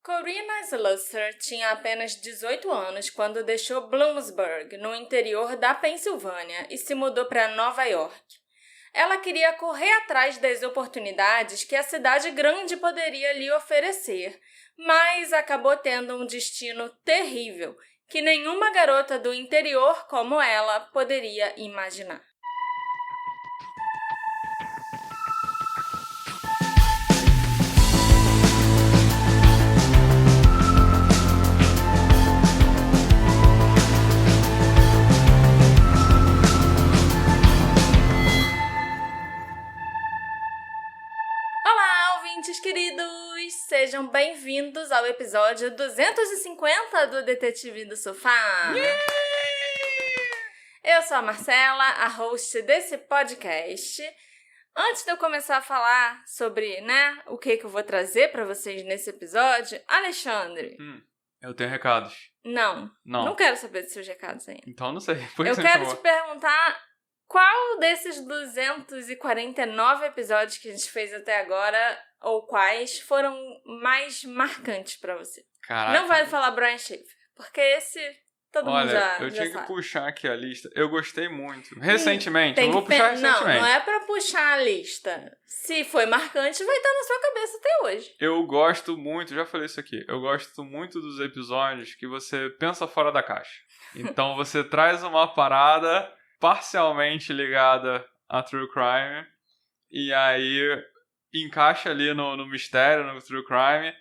Corinna Slusser tinha apenas 18 anos quando deixou Bloomsburg, no interior da Pensilvânia, e se mudou para Nova York. Ela queria correr atrás das oportunidades que a cidade grande poderia lhe oferecer, mas acabou tendo um destino terrível que nenhuma garota do interior como ela poderia imaginar. Queridos, sejam bem-vindos ao episódio 250 do Detetive do Sofá. Yeah! Eu sou a Marcela, a host desse podcast. Antes de eu começar a falar sobre, o que eu vou trazer pra vocês nesse episódio, Alexandre. Eu tenho recados. Não quero saber dos seus recados ainda. Então não sei. Eu quero te perguntar qual desses 249 episódios que a gente fez até agora, ou quais, foram mais marcantes pra você? Caraca. Não vale falar Brian Schaefer, porque esse todo mundo já sabe. Eu tinha que puxar aqui a lista. Eu gostei muito. Recentemente. Eu vou puxar recentemente. Não é pra puxar a lista. Se foi marcante, vai estar na sua cabeça até hoje. Eu gosto muito, já falei isso aqui, eu gosto muito dos episódios que você pensa fora da caixa. Então você traz uma parada parcialmente ligada a True Crime, e aí encaixa ali no mistério, no True Crime,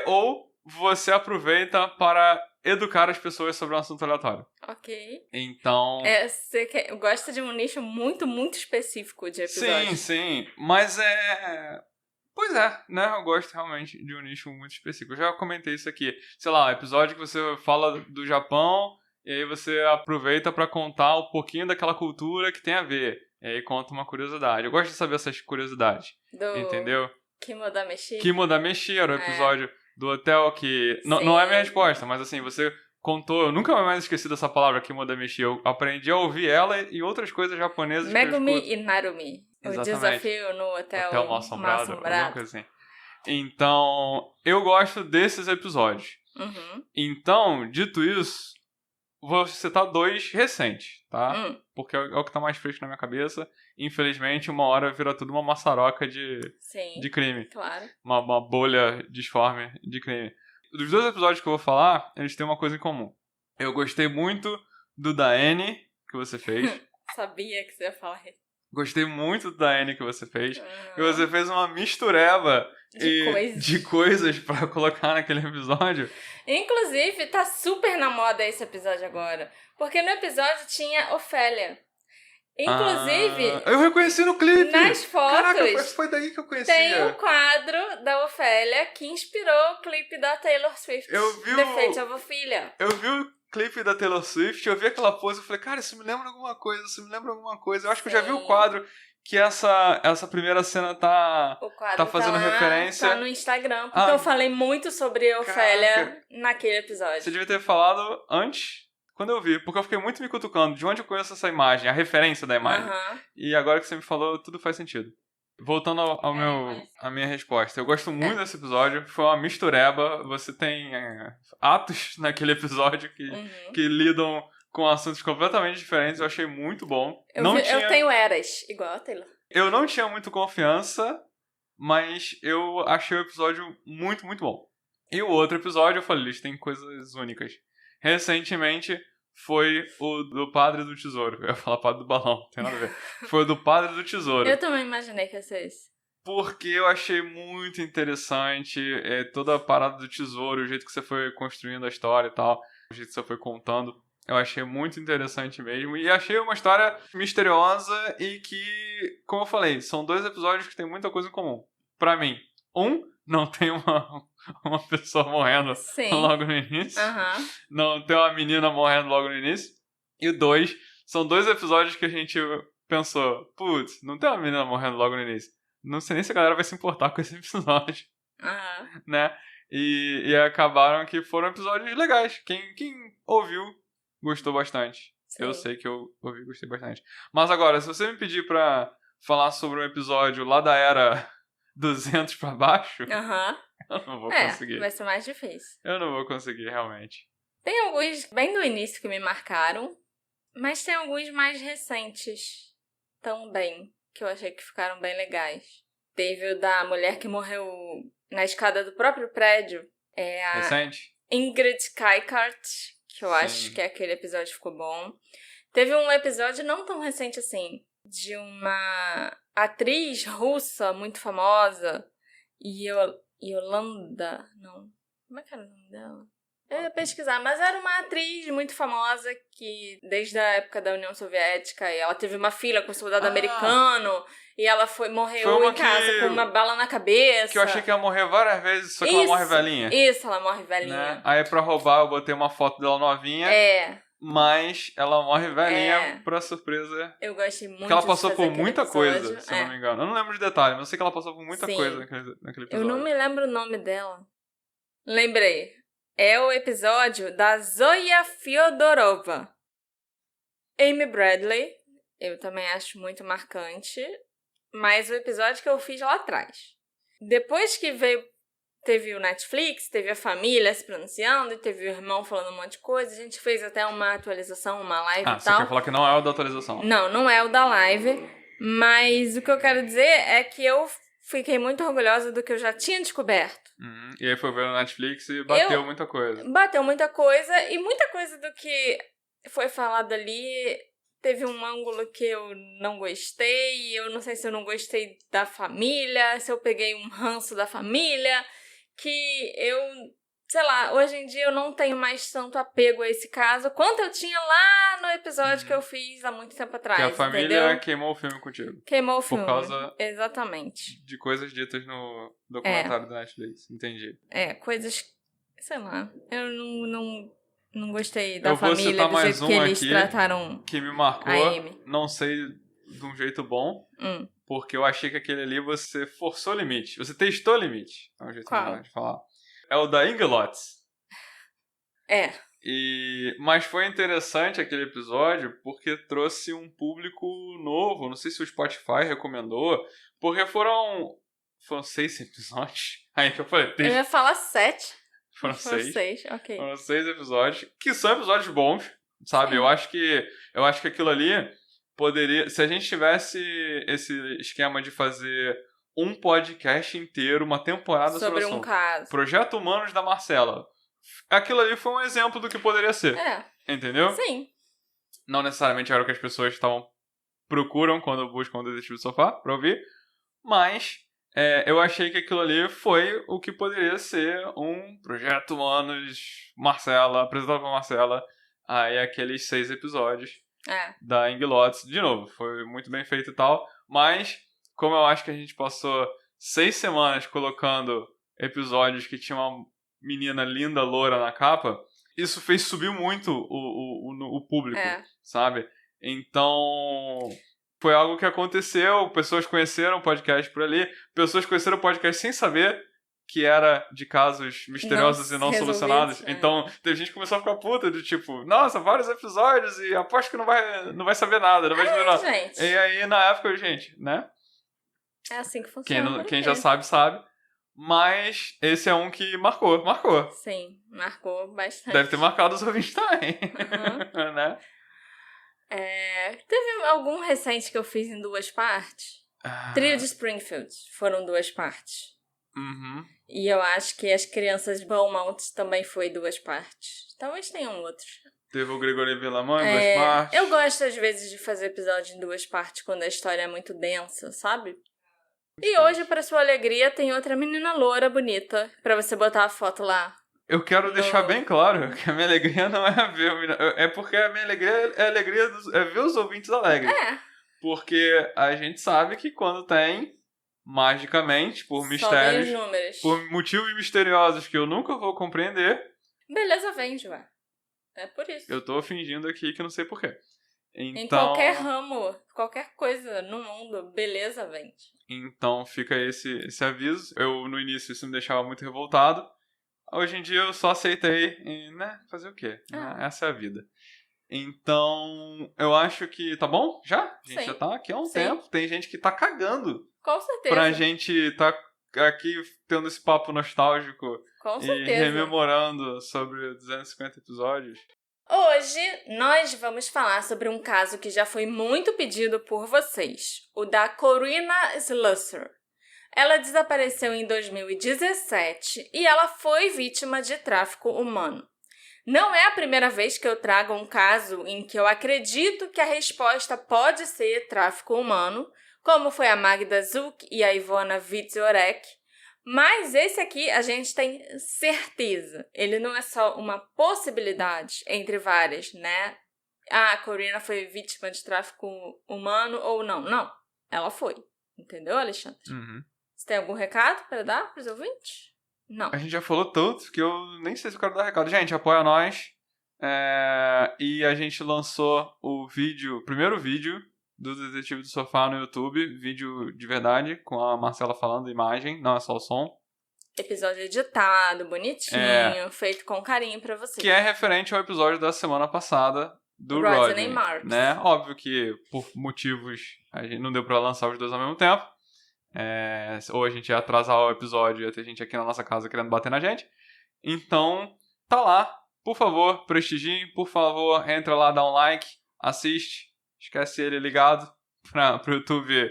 ou você aproveita para educar as pessoas sobre um assunto aleatório. Ok. Então... Você gosta de um nicho muito, muito específico de episódios. Sim, mas Pois é, né? Eu gosto realmente de um nicho muito específico. Eu já comentei isso aqui. Sei lá, um episódio que você fala do Japão, e aí você aproveita para contar um pouquinho daquela cultura que tem a ver. E aí conta uma curiosidade. Eu gosto de saber essas curiosidades. Entendeu? Kimodameshi. Kimodameshi era o episódio do hotel que... Não é a minha resposta, mas assim, você contou... Eu nunca mais esqueci dessa palavra, Kimodameshi. Eu aprendi a ouvir ela e outras coisas japonesas. Megumi e Narumi. Exatamente. O desafio no hotel Mal Assombrado. Alguma coisa assim. Então, eu gosto desses episódios. Uhum. Então, dito isso... Vou citar 2 recentes, tá? Porque é o que tá mais fresco na minha cabeça. Infelizmente, uma hora vira tudo uma maçaroca de crime. Claro. Uma bolha disforme de crime. Dos 2 episódios que eu vou falar, eles têm uma coisa em comum. Eu gostei muito do da Annie, que você fez. Sabia que você ia falar isso. Gostei muito do da Annie que você fez. E você fez uma mistureba de coisas pra colocar naquele episódio. Inclusive, tá super na moda esse episódio agora. Porque no episódio tinha Ofélia. Inclusive... eu reconheci no clipe! Nas fotos... Caraca, foi daí que eu conhecia. Tem um quadro da Ofélia que inspirou o clipe da Taylor Swift. The Fate of Ophelia. Eu vi o clipe da Taylor Swift, eu vi aquela pose e falei, cara, isso me lembra alguma coisa, Eu acho que eu já vi o quadro que essa primeira cena tá fazendo referência. Tá no Instagram, porque eu falei muito sobre Ofélia naquele episódio. Você devia ter falado antes, quando eu vi, porque eu fiquei muito me cutucando de onde eu conheço essa imagem, a referência da imagem. E agora que você me falou, tudo faz sentido. Voltando à minha resposta, eu gosto muito desse episódio, foi uma mistureba, você tem atos naquele episódio que lidam com assuntos completamente diferentes, eu achei muito bom. Eu tenho eras, igual a Taylor. Eu não tinha muito confiança, mas eu achei o episódio muito, muito bom. E o outro episódio, eu falei, eles têm coisas únicas. Recentemente foi o do Padre do Tesouro. Eu ia falar Padre do Balão, não tem nada a ver. Foi o do Padre do Tesouro. Eu também imaginei que ia ser esse. Porque eu achei muito interessante toda a parada do tesouro, o jeito que você foi construindo a história e tal, o jeito que você foi contando. Eu achei muito interessante mesmo. E achei uma história misteriosa e que, como eu falei, são 2 episódios que tem muita coisa em comum. Pra mim, não tem uma pessoa morrendo logo no início. Não tem uma menina morrendo logo no início. E 2, são 2 episódios que a gente pensou, putz, não tem uma menina morrendo logo no início. Não sei nem se a galera vai se importar com esse episódio. Né? E acabaram que foram episódios legais. Quem ouviu gostou bastante. Sim. Eu sei que eu ouvi e gostei bastante. Mas agora, se você me pedir pra falar sobre um episódio lá da era 200 pra baixo, Aham. eu não vou conseguir. Vai ser mais difícil. Eu não vou conseguir, realmente. Tem alguns bem do início que me marcaram, mas tem alguns mais recentes também, que eu achei que ficaram bem legais. Teve o da mulher que morreu na escada do próprio prédio. É a Recente? Ingrid Kaikart, que eu acho que aquele episódio ficou bom. Teve um episódio não tão recente assim, de uma atriz russa muito famosa, Yolanda, não, como é que era o nome dela? Eu ia pesquisar, mas era uma atriz muito famosa que, desde a época da União Soviética, e ela teve uma filha com um soldado americano, e ela morreu em casa com uma bala na cabeça. Que eu achei que ia morrer várias vezes, só que ela morre velhinha. Isso, ela morre velhinha. Né? Aí pra roubar eu botei uma foto dela novinha. Mas ela morre velhinha pra surpresa. Eu gostei muito. Porque ela passou de por fazer muita episódio. coisa, se eu não me engano. Eu não lembro de detalhe, mas eu sei que ela passou por muita coisa naquele episódio. Eu não me lembro o nome dela. Lembrei. É o episódio da Zoya Fyodorova. Amy Bradley, eu também acho muito marcante. Mas o episódio que eu fiz lá atrás. Depois que teve o Netflix, teve a família se pronunciando, e teve o irmão falando um monte de coisa. A gente fez até uma atualização, uma live e tal. Você quer falar que não é o da atualização? Não é o da live. Mas o que eu quero dizer é que eu fiquei muito orgulhosa do que eu já tinha descoberto. E aí foi ver no Netflix e bateu muita coisa. Bateu muita coisa, e muita coisa do que foi falado ali teve um ângulo que eu não gostei. Eu não sei se eu não gostei da família, se eu peguei um ranço da família, que eu, sei lá, hoje em dia eu não tenho mais tanto apego a esse caso quanto eu tinha lá no episódio que eu fiz há muito tempo atrás. Que a família entendeu? queimou o filme contigo. Queimou o filme. Por causa exatamente. de coisas ditas no documentário da Netflix. Entendi. Coisas, sei lá, eu não gostei da família, do jeito que eles trataram que me marcou, a Amy. Não sei de um jeito bom, porque eu achei que aquele ali você forçou o limite. Você testou o limite. É um jeito melhor de falar. É o da Ingelots. Mas foi interessante aquele episódio porque trouxe um público novo. Não sei se o Spotify recomendou, porque foram 6 episódios. Aí que eu falei... Eu ia falar 7. Foram 6. Ok. Foram 6 episódios, que são episódios bons, sabe? Eu acho que aquilo ali poderia... Se a gente tivesse esse esquema de fazer um podcast inteiro, uma temporada sobre um caso. Projeto Humanos da Marcela. Aquilo ali foi um exemplo do que poderia ser. Entendeu? Sim. Não necessariamente era o que as pessoas procuram quando buscam o Detetive do Sofá pra ouvir, mas... eu achei que aquilo ali foi o que poderia ser um Projeto Humanos Marcela, apresentado por Marcela, aí aqueles 6 episódios da Ingelots. De novo, foi muito bem feito e tal, mas como eu acho que a gente passou 6 semanas colocando episódios que tinha uma menina linda, loura na capa, isso fez subir muito o público, sabe? Então... Foi algo que aconteceu, pessoas conheceram o podcast por ali, pessoas conheceram o podcast sem saber que era de casos misteriosos e não solucionados. Então, teve gente que começou a ficar puta, do tipo, nossa, vários episódios e aposto que não vai saber nada, não vai saber nada. Gente. E aí, na época, gente, né? É assim que funciona. Quem já sabe. Mas esse é um que marcou. Sim, marcou bastante. Deve ter marcado os ouvintes também. Né? Teve algum recente que eu fiz em 2 partes? Trio de Springfield foram 2 partes. E eu acho que As Crianças Beaumont também foi 2 partes. Talvez tenham outros. Teve o Gregory Villamant em 2 partes. Eu gosto às vezes de fazer episódio em 2 partes quando a história é muito densa, sabe? E hoje, para sua alegria, tem outra menina loura bonita pra você botar a foto lá. Eu quero deixar bem claro que a minha alegria não é ver... É porque a minha alegria é ver os ouvintes alegres. Porque a gente sabe que quando tem, magicamente, por mistérios... Só vem os números. Por motivos misteriosos que eu nunca vou compreender... Beleza vende, ué. É por isso. Eu tô fingindo aqui que não sei porquê. Então, em qualquer ramo, qualquer coisa no mundo, beleza vende. Então fica esse aviso. No início, isso me deixava muito revoltado. Hoje em dia eu só aceitei e, né, fazer o quê? Essa é a vida. Então, eu acho que tá bom já? A gente já tá aqui há um tempo. Tem gente que tá cagando Com certeza. Pra gente tá aqui tendo esse papo nostálgico Com e certeza. rememorando sobre 250 episódios. Hoje, nós vamos falar sobre um caso que já foi muito pedido por vocês, o da Corinna Slusser. Ela desapareceu em 2017 e ela foi vítima de tráfico humano. Não é a primeira vez que eu trago um caso em que eu acredito que a resposta pode ser tráfico humano, como foi a Magda Zuk e a Ivona Wieczorek, mas esse aqui a gente tem certeza. Ele não é só uma possibilidade entre várias, né? A Corinna foi vítima de tráfico humano ou não. Não, ela foi. Entendeu, Alexandre? Uhum. Você tem algum recado para dar para os ouvintes? Não. A gente já falou tanto que eu nem sei se eu quero dar recado. Gente, apoia nós. E a gente lançou o primeiro vídeo do Detetive do Sofá no YouTube. Vídeo de verdade, com a Marcela falando imagem, não é só o som. Episódio editado, bonitinho, feito com carinho pra você. Que é referente ao episódio da semana passada do Rodney Marks. Né? Óbvio que por motivos a gente não deu pra lançar os dois ao mesmo tempo. Ou a gente ia atrasar o episódio e ia ter gente aqui na nossa casa querendo bater na gente. Então, tá lá. Por favor, prestigiem. Por favor, entra lá, dá um like, assiste. Esquece ele ligado pro YouTube.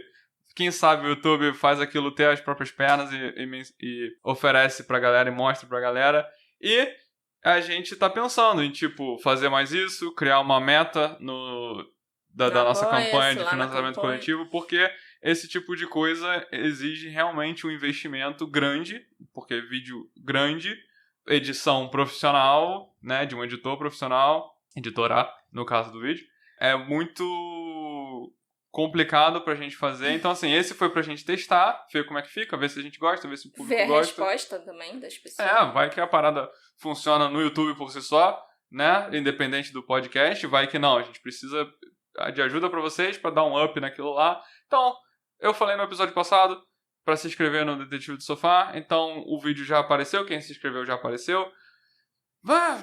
Quem sabe o YouTube faz aquilo ter as próprias pernas e oferece pra galera e mostra pra galera. E a gente tá pensando em, fazer mais isso, criar uma meta da nossa campanha de financiamento coletivo, porque esse tipo de coisa exige realmente um investimento grande, porque vídeo grande, edição profissional, né, de um editor profissional, editora, no caso do vídeo, é muito complicado pra gente fazer. Então, assim, esse foi pra gente testar, ver como é que fica, ver se a gente gosta, ver se o público gosta. Ver a resposta também das pessoas. Vai que a parada funciona no YouTube por si só, né, independente do podcast, vai que não, a gente precisa de ajuda pra vocês, pra dar um up naquilo lá. Então, eu falei no episódio passado pra se inscrever no Detetive do Sofá, então o vídeo já apareceu, quem se inscreveu já apareceu.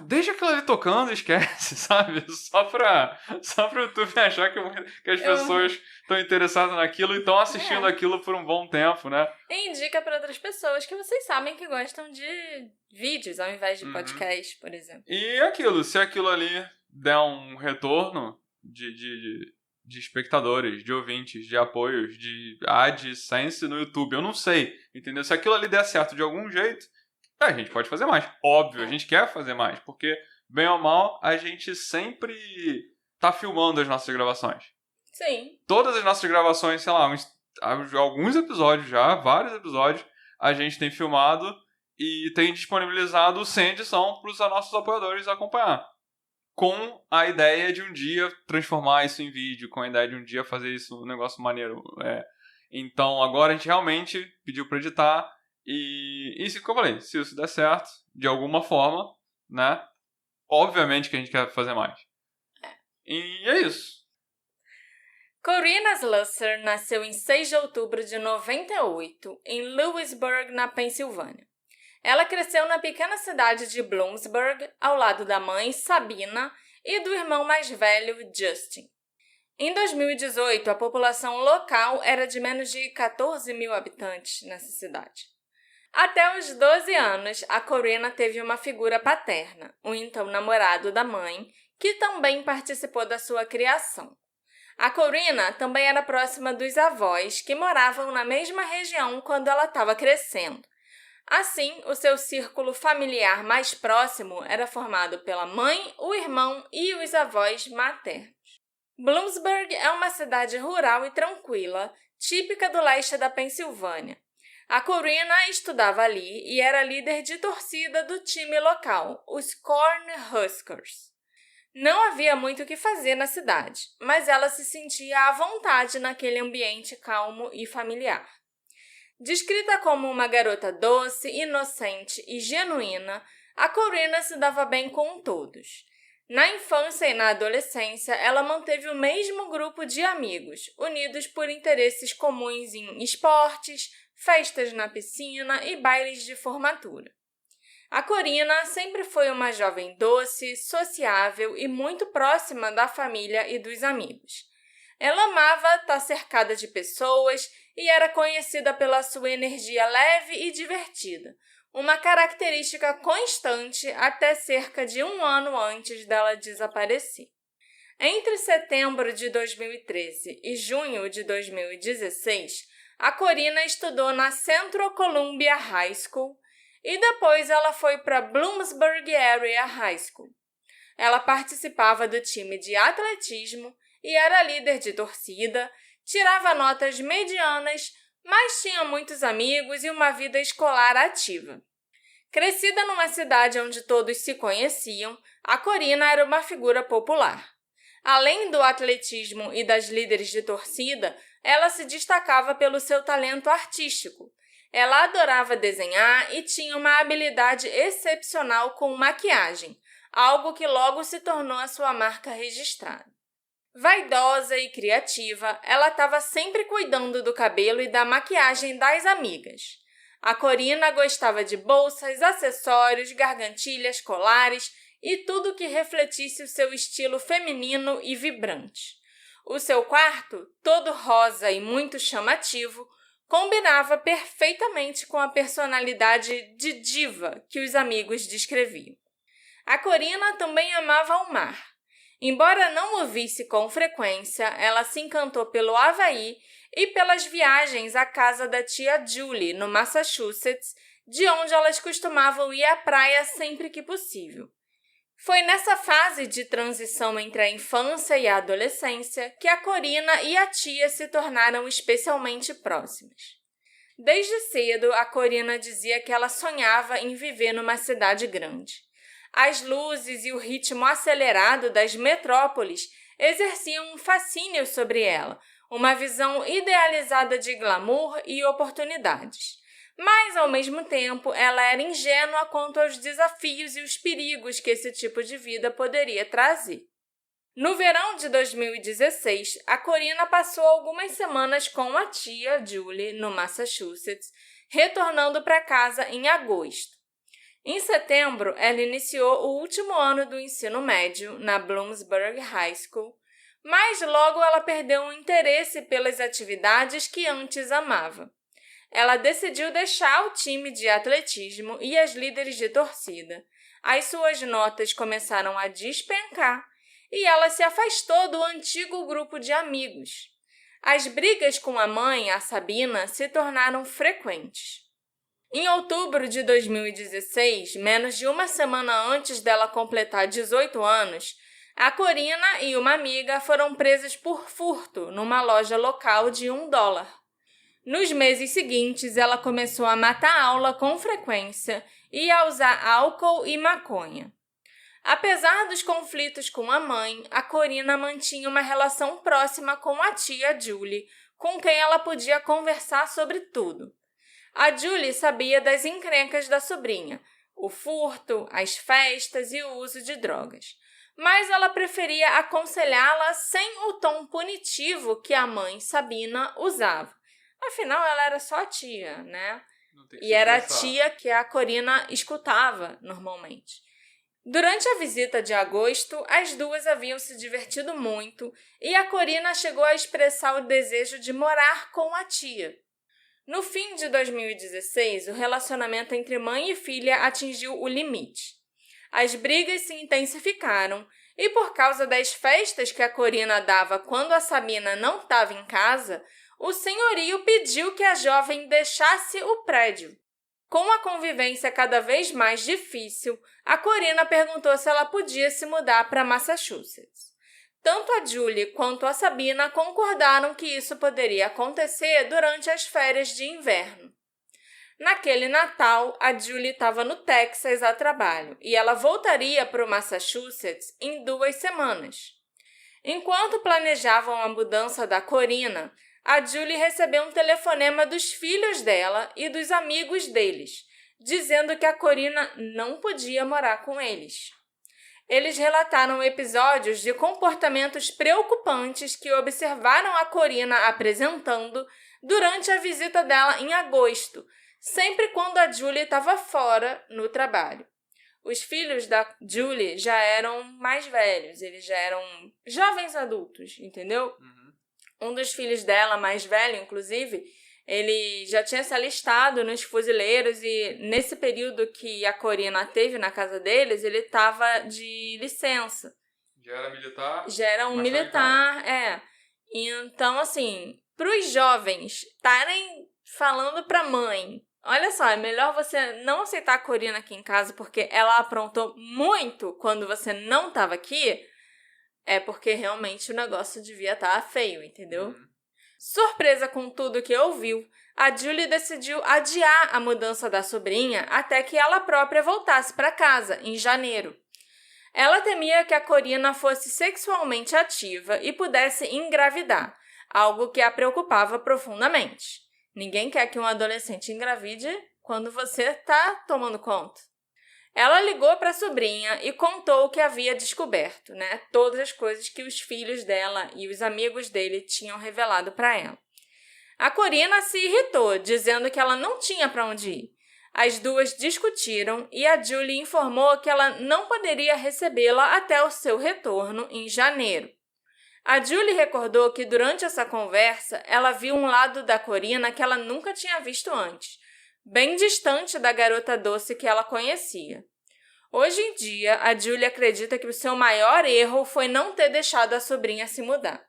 Deixa aquilo ali tocando, esquece, sabe? Só pra o YouTube achar que as pessoas estão interessadas naquilo e estão assistindo aquilo por um bom tempo, né? E indica pra outras pessoas que vocês sabem que gostam de vídeos ao invés de podcast, por exemplo. E se aquilo ali der um retorno de espectadores, de ouvintes, de apoios, de AdSense no YouTube, eu não sei, entendeu? Se aquilo ali der certo de algum jeito, a gente pode fazer mais. Óbvio, a gente quer fazer mais, porque, bem ou mal, a gente sempre tá filmando as nossas gravações. Sim. Todas as nossas gravações, sei lá, alguns episódios já, vários episódios, a gente tem filmado e tem disponibilizado sem edição para os nossos apoiadores acompanhar. Com a ideia de um dia transformar isso em vídeo, com a ideia de um dia fazer isso um negócio maneiro. Então, agora a gente realmente pediu para editar. E isso que eu falei, se isso der certo, de alguma forma, né? Obviamente que a gente quer fazer mais. E é isso. Corinna Slusser nasceu em 6 de outubro de 98, em Lewisburg, na Pensilvânia. Ela cresceu na pequena cidade de Bloomsburg, ao lado da mãe, Sabina, e do irmão mais velho, Justin. Em 2018, a população local era de menos de 14 mil habitantes nessa cidade. Até os 12 anos, a Corinna teve uma figura paterna, o então namorado da mãe, que também participou da sua criação. A Corinna também era próxima dos avós, que moravam na mesma região quando ela estava crescendo. Assim, o seu círculo familiar mais próximo era formado pela mãe, o irmão e os avós maternos. Bloomsburg é uma cidade rural e tranquila, típica do leste da Pensilvânia. A Corinna estudava ali e era líder de torcida do time local, os Cornhuskers. Não havia muito o que fazer na cidade, mas ela se sentia à vontade naquele ambiente calmo e familiar. Descrita como uma garota doce, inocente e genuína, a Corinna se dava bem com todos. Na infância e na adolescência, ela manteve o mesmo grupo de amigos, unidos por interesses comuns em esportes, festas na piscina e bailes de formatura. A Corinna sempre foi uma jovem doce, sociável e muito próxima da família e dos amigos. Ela amava estar cercada de pessoas e era conhecida pela sua energia leve e divertida, uma característica constante até cerca de 1 ano antes dela desaparecer. Entre setembro de 2013 e junho de 2016, a Corina estudou na Central Columbia High School e depois ela foi para Bloomsburg Area High School. Ela participava do time de atletismo e era líder de torcida, tirava notas medianas, mas tinha muitos amigos e uma vida escolar ativa. Crescida numa cidade onde todos se conheciam, a Corina era uma figura popular. Além do atletismo e das líderes de torcida, ela se destacava pelo seu talento artístico. Ela adorava desenhar e tinha uma habilidade excepcional com maquiagem, algo que logo se tornou a sua marca registrada. Vaidosa e criativa, ela estava sempre cuidando do cabelo e da maquiagem das amigas. A Corina gostava de bolsas, acessórios, gargantilhas, colares e tudo que refletisse o seu estilo feminino e vibrante. O seu quarto, todo rosa e muito chamativo, combinava perfeitamente com a personalidade de diva que os amigos descreviam. A Corina também amava o mar. Embora não o visse com frequência, ela se encantou pelo Havaí e pelas viagens à casa da tia Julie, no Massachusetts, de onde elas costumavam ir à praia sempre que possível. Foi nessa fase de transição entre a infância e a adolescência que a Corina e a tia se tornaram especialmente próximas. Desde cedo, a Corina dizia que ela sonhava em viver numa cidade grande. As luzes e o ritmo acelerado das metrópoles exerciam um fascínio sobre ela, uma visão idealizada de glamour e oportunidades. Mas, ao mesmo tempo, ela era ingênua quanto aos desafios e os perigos que esse tipo de vida poderia trazer. No verão de 2016, a Corina passou algumas semanas com a tia Julie, no Massachusetts, retornando para casa em agosto. Em setembro, ela iniciou o último ano do ensino médio na Bloomsburg High School, mas logo ela perdeu o interesse pelas atividades que antes amava. Ela decidiu deixar o time de atletismo e as líderes de torcida. As suas notas começaram a despencar e ela se afastou do antigo grupo de amigos. As brigas com a mãe, a Sabina, se tornaram frequentes. Em outubro de 2016, menos de uma semana antes dela completar 18 anos, a Corina e uma amiga foram presas por furto numa loja local de $1. Nos meses seguintes, ela começou a matar aula com frequência e a usar álcool e maconha. Apesar dos conflitos com a mãe, a Corina mantinha uma relação próxima com a tia Julie, com quem ela podia conversar sobre tudo. A Julie sabia das encrencas da sobrinha, o furto, as festas e o uso de drogas. Mas ela preferia aconselhá-la sem o tom punitivo que a mãe, Sabina, usava. Afinal, ela era só a tia, né? E era a tia que a Corina escutava normalmente. Durante a visita de agosto, as duas haviam se divertido muito e a Corina chegou a expressar o desejo de morar com a tia. No fim de 2016, o relacionamento entre mãe e filha atingiu o limite. As brigas se intensificaram e, por causa das festas que a Corina dava quando a Sabina não estava em casa, o senhorio pediu que a jovem deixasse o prédio. Com a convivência cada vez mais difícil, a Corina perguntou se ela podia se mudar para Massachusetts. Tanto a Julie quanto a Sabina concordaram que isso poderia acontecer durante as férias de inverno. Naquele Natal, a Julie estava no Texas a trabalho e ela voltaria para o Massachusetts em 2 semanas. Enquanto planejavam a mudança da Corina, a Julie recebeu um telefonema dos filhos dela e dos amigos deles, dizendo que a Corina não podia morar com eles. Eles relataram episódios de comportamentos preocupantes que observaram a Corina apresentando durante a visita dela em agosto, sempre quando a Julie estava fora no trabalho. Os filhos da Julie já eram mais velhos, eles já eram jovens adultos, entendeu? Um dos filhos dela, mais velho, inclusive, Ele já tinha se alistado nos fuzileiros e nesse período que a Corina teve na casa deles, ele estava de licença. Já era militar? Já era um mas militar, E então, assim, para os jovens estarem falando para a mãe, olha só, é melhor você não aceitar a Corina aqui em casa porque ela aprontou muito quando você não estava aqui, é porque realmente o negócio devia estar feio, entendeu? Surpresa com tudo que ouviu, a Julie decidiu adiar a mudança da sobrinha até que ela própria voltasse para casa, em janeiro. Ela temia que a Corina fosse sexualmente ativa e pudesse engravidar, algo que a preocupava profundamente. Ninguém quer que um adolescente engravide quando você está tomando conta. Ela ligou para a sobrinha e contou o que havia descoberto, todas as coisas que os filhos dela e os amigos dele tinham revelado para ela. A Corina se irritou, dizendo que ela não tinha para onde ir. As duas discutiram e a Julie informou que ela não poderia recebê-la até o seu retorno em janeiro. A Julie recordou que durante essa conversa ela viu um lado da Corina que ela nunca tinha visto antes, bem distante da garota doce que ela conhecia. Hoje em dia, a Julie acredita que o seu maior erro foi não ter deixado a sobrinha se mudar.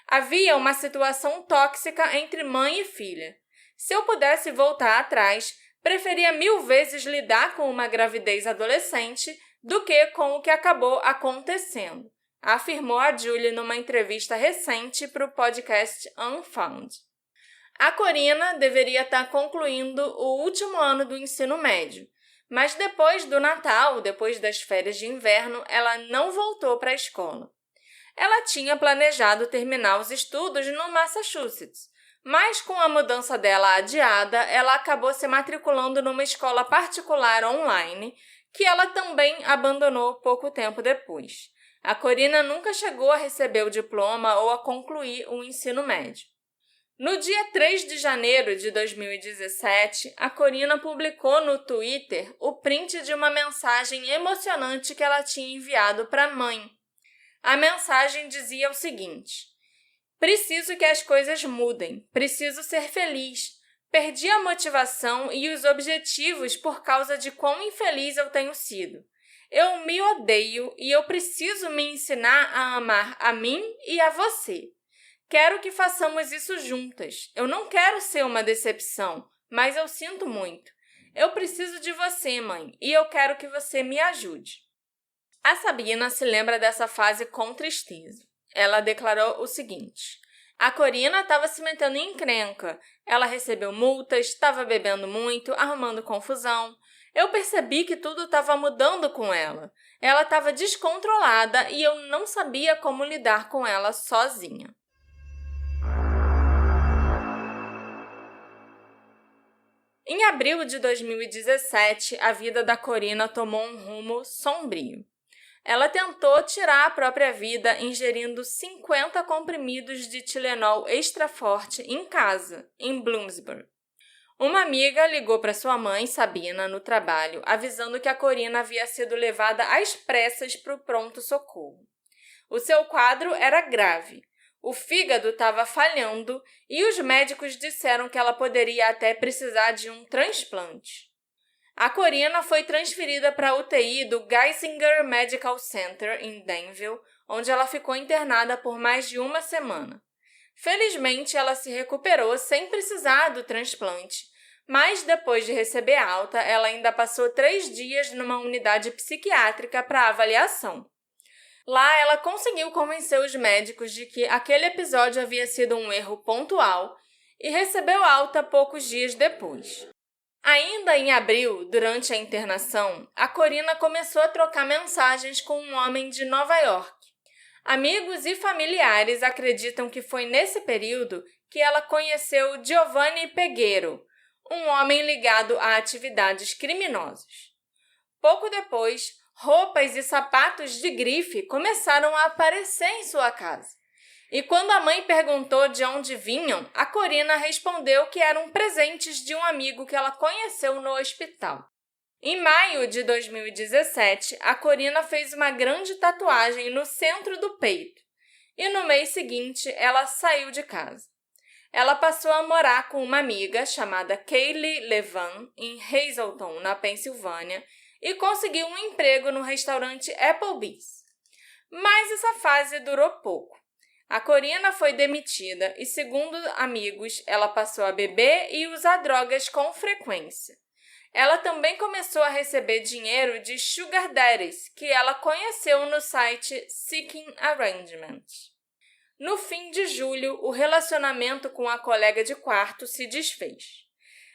Havia uma situação tóxica entre mãe e filha. Se eu pudesse voltar atrás, preferia 1000 vezes lidar com uma gravidez adolescente do que com o que acabou acontecendo, afirmou a Julie numa entrevista recente para o podcast Unfound. A Corina deveria estar concluindo o último ano do ensino médio, mas depois do Natal, depois das férias de inverno, ela não voltou para a escola. Ela tinha planejado terminar os estudos no Massachusetts, mas com a mudança dela adiada, ela acabou se matriculando numa escola particular online, que ela também abandonou pouco tempo depois. A Corina nunca chegou a receber o diploma ou a concluir o ensino médio. No dia 3 de janeiro de 2017, a Corina publicou no Twitter o print de uma mensagem emocionante que ela tinha enviado para a mãe. A mensagem dizia o seguinte: preciso que as coisas mudem, preciso ser feliz. Perdi a motivação e os objetivos por causa de quão infeliz eu tenho sido. Eu me odeio e eu preciso me ensinar a amar a mim e a você. Quero que façamos isso juntas. Eu não quero ser uma decepção, mas eu sinto muito. Eu preciso de você, mãe, e eu quero que você me ajude. A Sabina se lembra dessa fase com tristeza. Ela declarou o seguinte: a Corina estava se metendo em encrenca. Ela recebeu multas, estava bebendo muito, arrumando confusão. Eu percebi que tudo estava mudando com ela. Ela estava descontrolada e eu não sabia como lidar com ela sozinha. Em abril de 2017, a vida da Corina tomou um rumo sombrio. Ela tentou tirar a própria vida ingerindo 50 comprimidos de Tilenol extra forte em casa, em Bloomsburg. Uma amiga ligou para sua mãe, Sabina, no trabalho, avisando que a Corina havia sido levada às pressas para o pronto-socorro. O seu quadro era grave. O fígado estava falhando e os médicos disseram que ela poderia até precisar de um transplante. A Corina foi transferida para a UTI do Geisinger Medical Center, em Danville, onde ela ficou internada por mais de uma semana. Felizmente, ela se recuperou sem precisar do transplante, mas depois de receber alta, ela ainda passou 3 dias numa unidade psiquiátrica para avaliação. Lá, ela conseguiu convencer os médicos de que aquele episódio havia sido um erro pontual e recebeu alta poucos dias depois. Ainda em abril, durante a internação, a Corina começou a trocar mensagens com um homem de Nova York. Amigos e familiares acreditam que foi nesse período que ela conheceu Giovanni Peguero, um homem ligado a atividades criminosas. Pouco depois, roupas e sapatos de grife começaram a aparecer em sua casa. E quando a mãe perguntou de onde vinham, a Corina respondeu que eram presentes de um amigo que ela conheceu no hospital. Em maio de 2017, a Corina fez uma grande tatuagem no centro do peito. E no mês seguinte, ela saiu de casa. ela passou a morar com uma amiga chamada Kaylee Levan em Hazleton, na Pensilvânia, e conseguiu um emprego no restaurante Applebee's. Mas essa fase durou pouco. A Corina foi demitida e, segundo amigos, ela passou a beber e usar drogas com frequência. Ela também começou a receber dinheiro de sugar daddies, que ela conheceu no site Seeking Arrangement. No fim de julho, o relacionamento com a colega de quarto se desfez.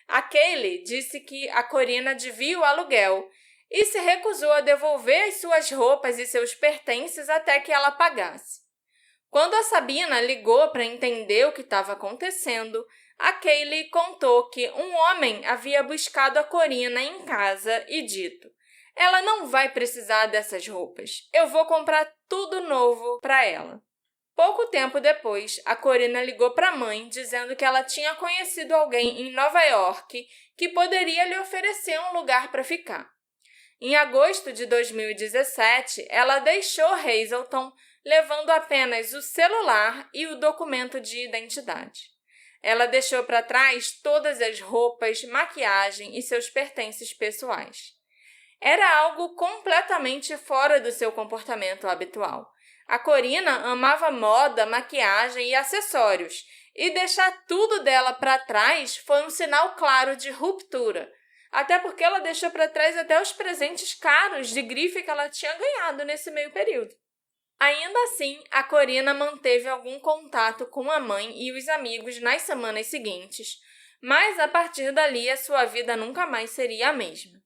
A Kaylee disse que a Corina devia o aluguel e se recusou a devolver as suas roupas e seus pertences até que ela pagasse. Quando a Sabina ligou para entender o que estava acontecendo, a Kaylee contou que um homem havia buscado a Corina em casa e dito: "Ela não vai precisar dessas roupas. Eu vou comprar tudo novo para ela." Pouco tempo depois, a Corina ligou para a mãe dizendo que ela tinha conhecido alguém em Nova York que poderia lhe oferecer um lugar para ficar. Em agosto de 2017, ela deixou Hazleton, levando apenas o celular e o documento de identidade. Ela deixou para trás todas as roupas, maquiagem e seus pertences pessoais. Era algo completamente fora do seu comportamento habitual. A Corina amava moda, maquiagem e acessórios, e deixar tudo dela para trás foi um sinal claro de ruptura, até porque ela deixou para trás até os presentes caros de grife que ela tinha ganhado nesse meio período. Ainda assim, a Corina manteve algum contato com a mãe e os amigos nas semanas seguintes, mas a partir dali a sua vida nunca mais seria a mesma.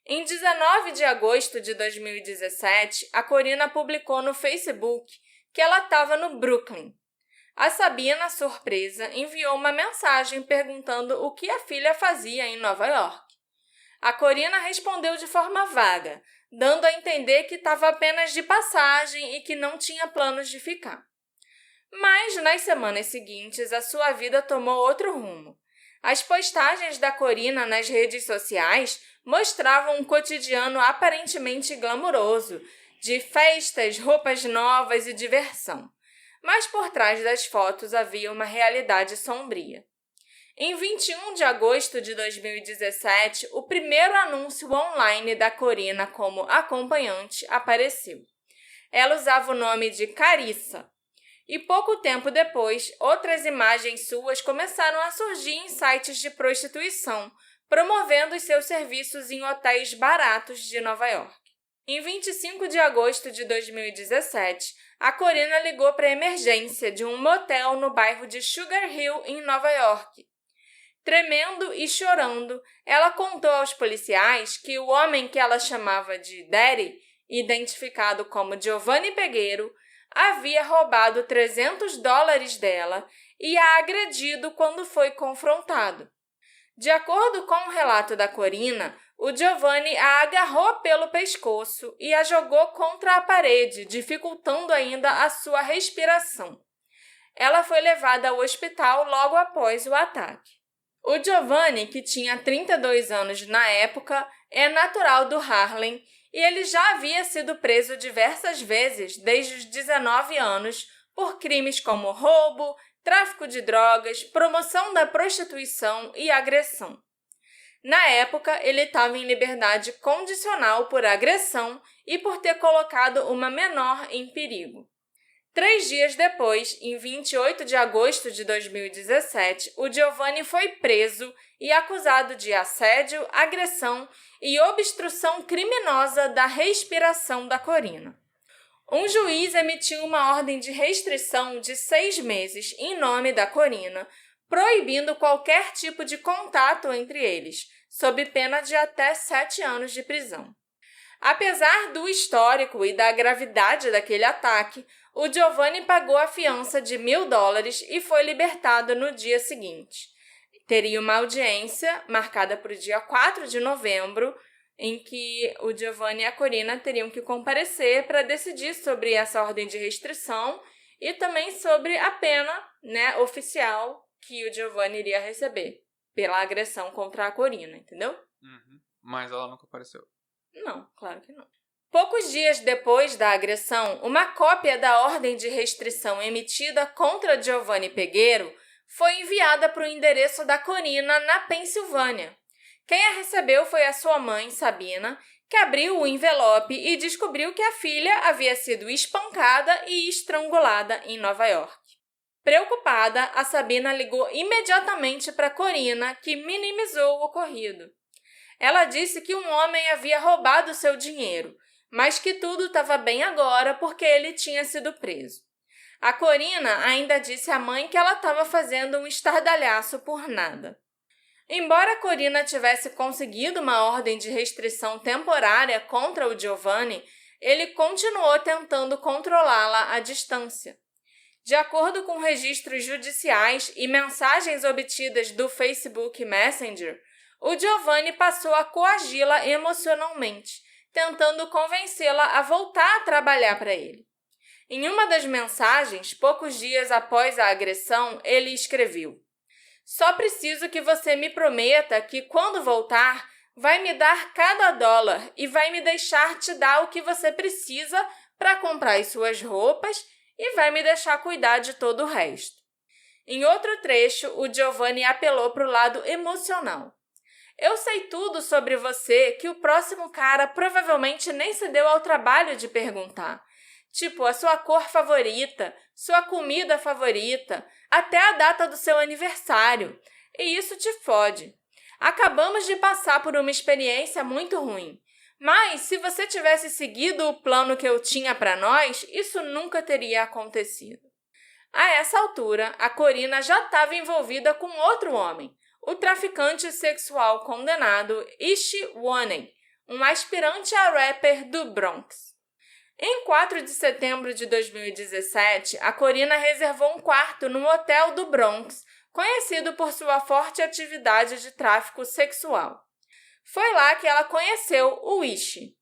Em 19 de agosto de 2017, a Corina publicou no Facebook que ela estava no Brooklyn. A Sabina, surpresa, enviou uma mensagem perguntando o que a filha fazia em Nova York. A Corina respondeu de forma vaga, dando a entender que estava apenas de passagem e que não tinha planos de ficar. Mas, nas semanas seguintes, a sua vida tomou outro rumo. As postagens da Corina nas redes sociais mostravam um cotidiano aparentemente glamuroso, de festas, roupas novas e diversão. Mas por trás das fotos havia uma realidade sombria. Em 21 de agosto de 2017, o primeiro anúncio online da Corina como acompanhante apareceu. Ela usava o nome de Carissa. E pouco tempo depois, outras imagens suas começaram a surgir em sites de prostituição, promovendo os seus serviços em hotéis baratos de Nova York. Em 25 de agosto de 2017, a Corina ligou para a emergência de um motel no bairro de Sugar Hill, em Nova York. Tremendo e chorando, ela contou aos policiais que o homem que ela chamava de Daddy, identificado como Giovanni Peguero, havia roubado $300 dela e a agredido quando foi confrontado. De acordo com o relato da Corina, o Giovanni a agarrou pelo pescoço e a jogou contra a parede, dificultando ainda a sua respiração. Ela foi levada ao hospital logo após o ataque. O Giovanni, que tinha 32 anos na época, é natural do Harlem e ele já havia sido preso diversas vezes desde os 19 anos por crimes como roubo, tráfico de drogas, promoção da prostituição e agressão. Na época, ele estava em liberdade condicional por agressão e por ter colocado uma menor em perigo. 3 dias depois, em 28 de agosto de 2017, o Giovanni foi preso e acusado de assédio, agressão e obstrução criminosa da respiração da Corina. Um juiz emitiu uma ordem de restrição de 6 meses em nome da Corina, proibindo qualquer tipo de contato entre eles, sob pena de até 7 anos de prisão. Apesar do histórico e da gravidade daquele ataque, o Giovanni pagou a fiança de $1.000 e foi libertado no dia seguinte. Teria uma audiência marcada para o dia 4 de novembro, em que o Giovanni e a Corina teriam que comparecer para decidir sobre essa ordem de restrição e também sobre a pena, oficial que o Giovanni iria receber pela agressão contra a Corina, entendeu? Uhum. Mas ela nunca apareceu. Não, claro que não. Poucos dias depois da agressão, uma cópia da ordem de restrição emitida contra Giovanni Peguero foi enviada para o endereço da Corina, na Pensilvânia. Quem a recebeu foi a sua mãe, Sabina, que abriu o envelope e descobriu que a filha havia sido espancada e estrangulada em Nova York. Preocupada, a Sabina ligou imediatamente para Corina, que minimizou o ocorrido. Ela disse que um homem havia roubado seu dinheiro, mas que tudo estava bem agora porque ele tinha sido preso. A Corina ainda disse à mãe que ela estava fazendo um estardalhaço por nada. Embora Corina tivesse conseguido uma ordem de restrição temporária contra o Giovanni, ele continuou tentando controlá-la à distância. De acordo com registros judiciais e mensagens obtidas do Facebook Messenger, o Giovanni passou a coagi-la emocionalmente, tentando convencê-la a voltar a trabalhar para ele. Em uma das mensagens, poucos dias após a agressão, ele escreveu: "Só preciso que você me prometa que, quando voltar, vai me dar cada dólar e vai me deixar te dar o que você precisa para comprar as suas roupas e vai me deixar cuidar de todo o resto." Em outro trecho, o Giovanni apelou para o lado emocional. "Eu sei tudo sobre você que o próximo cara provavelmente nem se deu ao trabalho de perguntar. Tipo, a sua cor favorita, sua comida favorita, até a data do seu aniversário. E isso te fode. Acabamos de passar por uma experiência muito ruim. Mas, se você tivesse seguido o plano que eu tinha para nós, isso nunca teria acontecido." A essa altura, a Corina já estava envolvida com outro homem, o traficante sexual condenado Ishi Wainey, um aspirante a rapper do Bronx. Em 4 de setembro de 2017, a Corina reservou um quarto no hotel do Bronx, conhecido por sua forte atividade de tráfico sexual. Foi lá que ela conheceu o Ishi.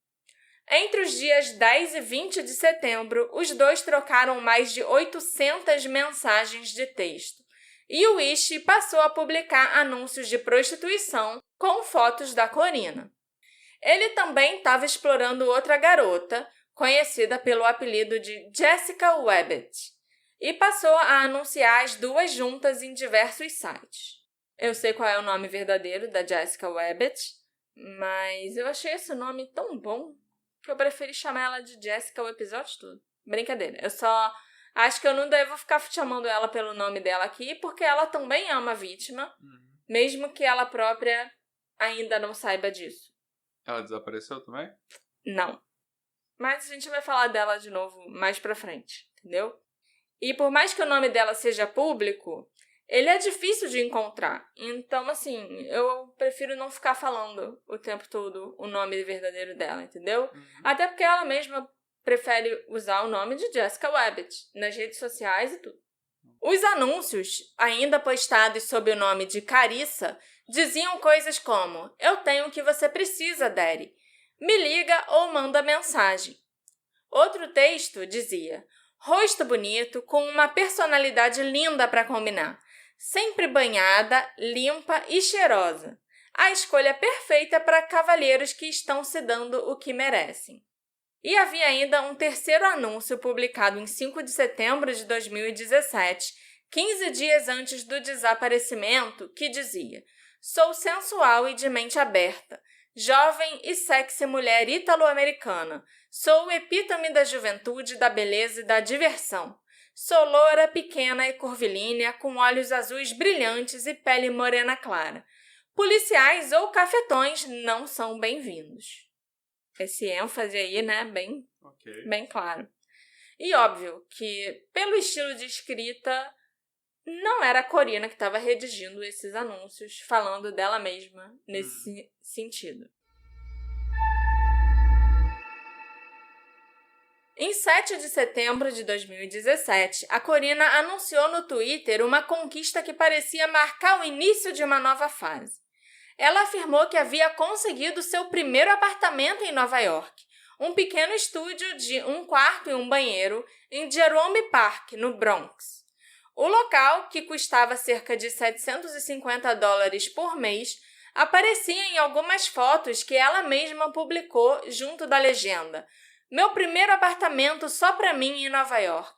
Entre os dias 10 e 20 de setembro, os dois trocaram mais de 800 mensagens de texto, e o Ishi passou a publicar anúncios de prostituição com fotos da Corina. Ele também estava explorando outra garota, conhecida pelo apelido de Jessica Webbett, e passou a anunciar as duas juntas em diversos sites. Eu sei qual é o nome verdadeiro da Jessica Webbett, mas eu achei esse nome tão bom que eu preferi chamar ela de Jessica o episódio todo. Brincadeira, eu só acho que eu não devo ficar chamando ela pelo nome dela aqui, porque ela também é uma vítima, mesmo que ela própria ainda não saiba disso. Ela desapareceu também? Não. Mas a gente vai falar dela de novo mais pra frente, entendeu? E por mais que o nome dela seja público, ele é difícil de encontrar. Então, assim, eu prefiro não ficar falando o tempo todo o nome verdadeiro dela, entendeu? Até porque ela mesma prefere usar o nome de Jessica Webbett nas redes sociais e tudo. Os anúncios, ainda postados sob o nome de Carissa, diziam coisas como: "Eu tenho o que você precisa, Daddy. Me liga ou manda mensagem." Outro texto dizia: "Rosto bonito, com uma personalidade linda para combinar. Sempre banhada, limpa e cheirosa. A escolha perfeita para cavalheiros que estão se dando o que merecem." E havia ainda um terceiro anúncio publicado em 5 de setembro de 2017, 15 dias antes do desaparecimento, que dizia: "Sou sensual e de mente aberta. Jovem e sexy mulher ítalo-americana. Sou o epítome da juventude, da beleza e da diversão. Sou loura, pequena e curvilínea, com olhos azuis brilhantes e pele morena clara. Policiais ou cafetões não são bem-vindos." Esse ênfase aí, né, bem claro. E óbvio que, pelo estilo de escrita, não era a Corina que estava redigindo esses anúncios, falando dela mesma nesse sentido. Em 7 de setembro de 2017, a Corina anunciou no Twitter uma conquista que parecia marcar o início de uma nova fase. Ela afirmou que havia conseguido seu primeiro apartamento em Nova York, um pequeno estúdio de 1 quarto e 1 banheiro em Jerome Park, no Bronx. O local, que custava cerca de $750 por mês, aparecia em algumas fotos que ela mesma publicou junto da legenda: "Meu primeiro apartamento só para mim em Nova York.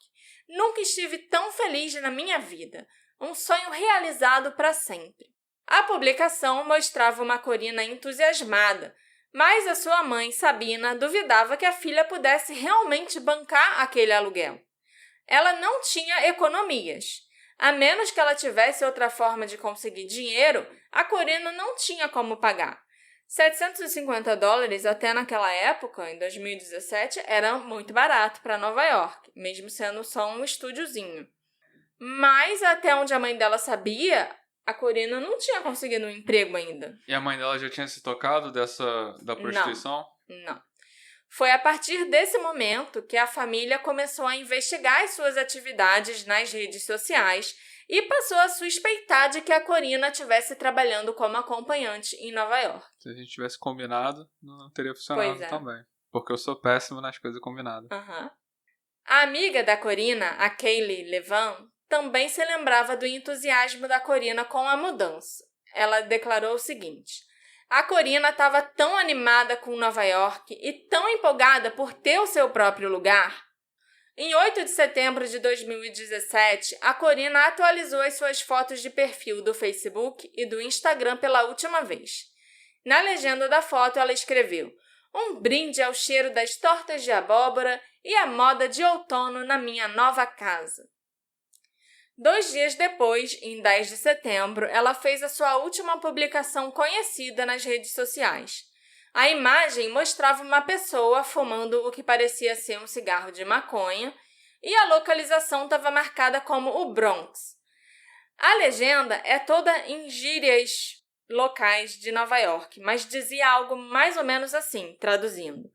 Nunca estive tão feliz na minha vida. um sonho realizado para sempre. A publicação mostrava uma Corina entusiasmada, mas a sua mãe, Sabina, duvidava que a filha pudesse realmente bancar aquele aluguel. Ela não tinha economias. A menos que ela tivesse outra forma de conseguir dinheiro, a Corina não tinha como pagar. $750 até naquela época, em 2017, era muito barato para Nova York, mesmo sendo só um estúdiozinho. Mas, até onde a mãe dela sabia, a Corina não tinha conseguido um emprego ainda. E a mãe dela já tinha se tocado da prostituição? Não. Foi a partir desse momento que a família começou a investigar as suas atividades nas redes sociais e passou a suspeitar de que a Corina estivesse trabalhando como acompanhante em Nova York. Se a gente tivesse combinado, não teria funcionado também. Porque eu sou péssimo nas coisas combinadas. A amiga da Corina, a Kaylee Levan, também se lembrava do entusiasmo da Corina com a mudança. Ela declarou o seguinte: a Corina estava tão animada com Nova York e tão empolgada por ter o seu próprio lugar. Em 8 de setembro de 2017, a Corina atualizou as suas fotos de perfil do Facebook e do Instagram pela última vez. Na legenda da foto, ela escreveu: um brinde ao cheiro das tortas de abóbora e à moda de outono na minha nova casa. 2 dias depois, em 10 de setembro, ela fez a sua última publicação conhecida nas redes sociais. A imagem mostrava uma pessoa fumando o que parecia ser um cigarro de maconha e a localização estava marcada como o Bronx. A legenda é toda em gírias locais de Nova York, mas dizia algo mais ou menos assim, traduzindo: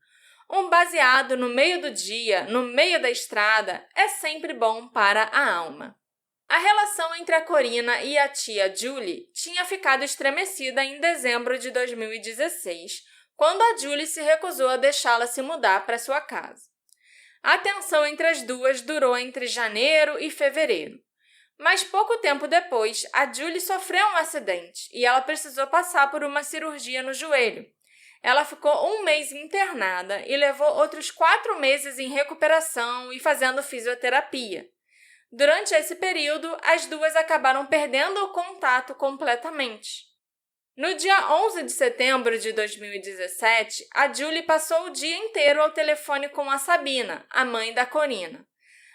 um baseado no meio do dia, no meio da estrada, é sempre bom para a alma. A relação entre a Corina e a tia Julie tinha ficado estremecida em dezembro de 2016, quando a Julie se recusou a deixá-la se mudar para sua casa. A tensão entre as duas durou entre janeiro e fevereiro. Mas pouco tempo depois, a Julie sofreu um acidente e ela precisou passar por uma cirurgia no joelho. Ela ficou 1 mês internada e levou outros 4 meses em recuperação e fazendo fisioterapia. Durante esse período, as duas acabaram perdendo o contato completamente. No dia 11 de setembro de 2017, a Julie passou o dia inteiro ao telefone com a Sabina, a mãe da Corina.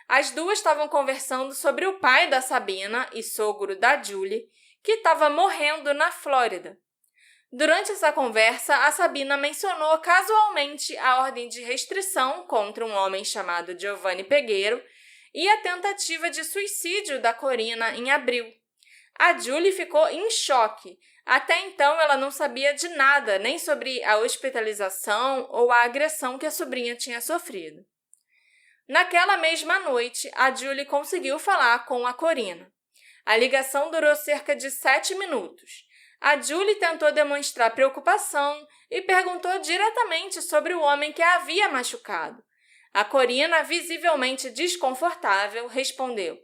As duas estavam conversando sobre o pai da Sabina e sogro da Julie, que estava morrendo na Flórida. Durante essa conversa, a Sabina mencionou casualmente a ordem de restrição contra um homem chamado Giovanni Peguero e a tentativa de suicídio da Corina em abril. A Julie ficou em choque. Até então, ela não sabia de nada, nem sobre a hospitalização ou a agressão que a sobrinha tinha sofrido. Naquela mesma noite, a Julie conseguiu falar com a Corina. A ligação durou cerca de 7 minutos. A Julie tentou demonstrar preocupação e perguntou diretamente sobre o homem que a havia machucado. A Corina, visivelmente desconfortável, respondeu: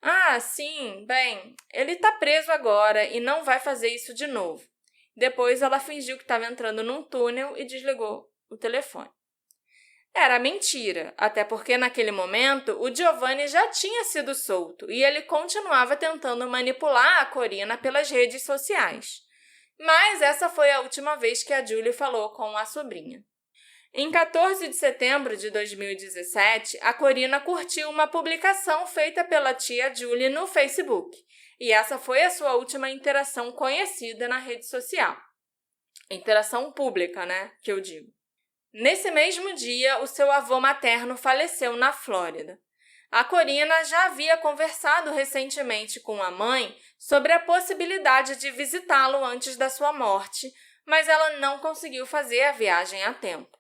ah, sim, bem, ele está preso agora e não vai fazer isso de novo. Depois ela fingiu que estava entrando num túnel e desligou o telefone. Era mentira, até porque naquele momento o Giovanni já tinha sido solto e ele continuava tentando manipular a Corina pelas redes sociais. Mas essa foi a última vez que a Julie falou com a sobrinha. Em 14 de setembro de 2017, a Corina curtiu uma publicação feita pela tia Julie no Facebook, e essa foi a sua última interação conhecida na rede social. Interação pública, né, que eu digo. Nesse mesmo dia, o seu avô materno faleceu na Flórida. A Corina já havia conversado recentemente com a mãe sobre a possibilidade de visitá-lo antes da sua morte, mas ela não conseguiu fazer a viagem a tempo.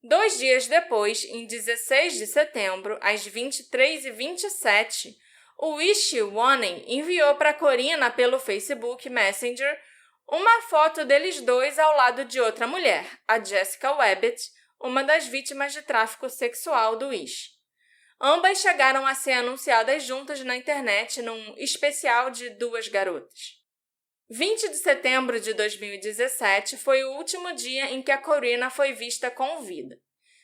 2 dias depois, em 16 de setembro, às 23h27, o Wish Warning enviou para Corina pelo Facebook Messenger uma foto deles dois ao lado de outra mulher, a Jessica Webbett, uma das vítimas de tráfico sexual do Wish. Ambas chegaram a ser anunciadas juntas na internet num especial de 2 garotas. 20 de setembro de 2017 foi o último dia em que a Corina foi vista com vida.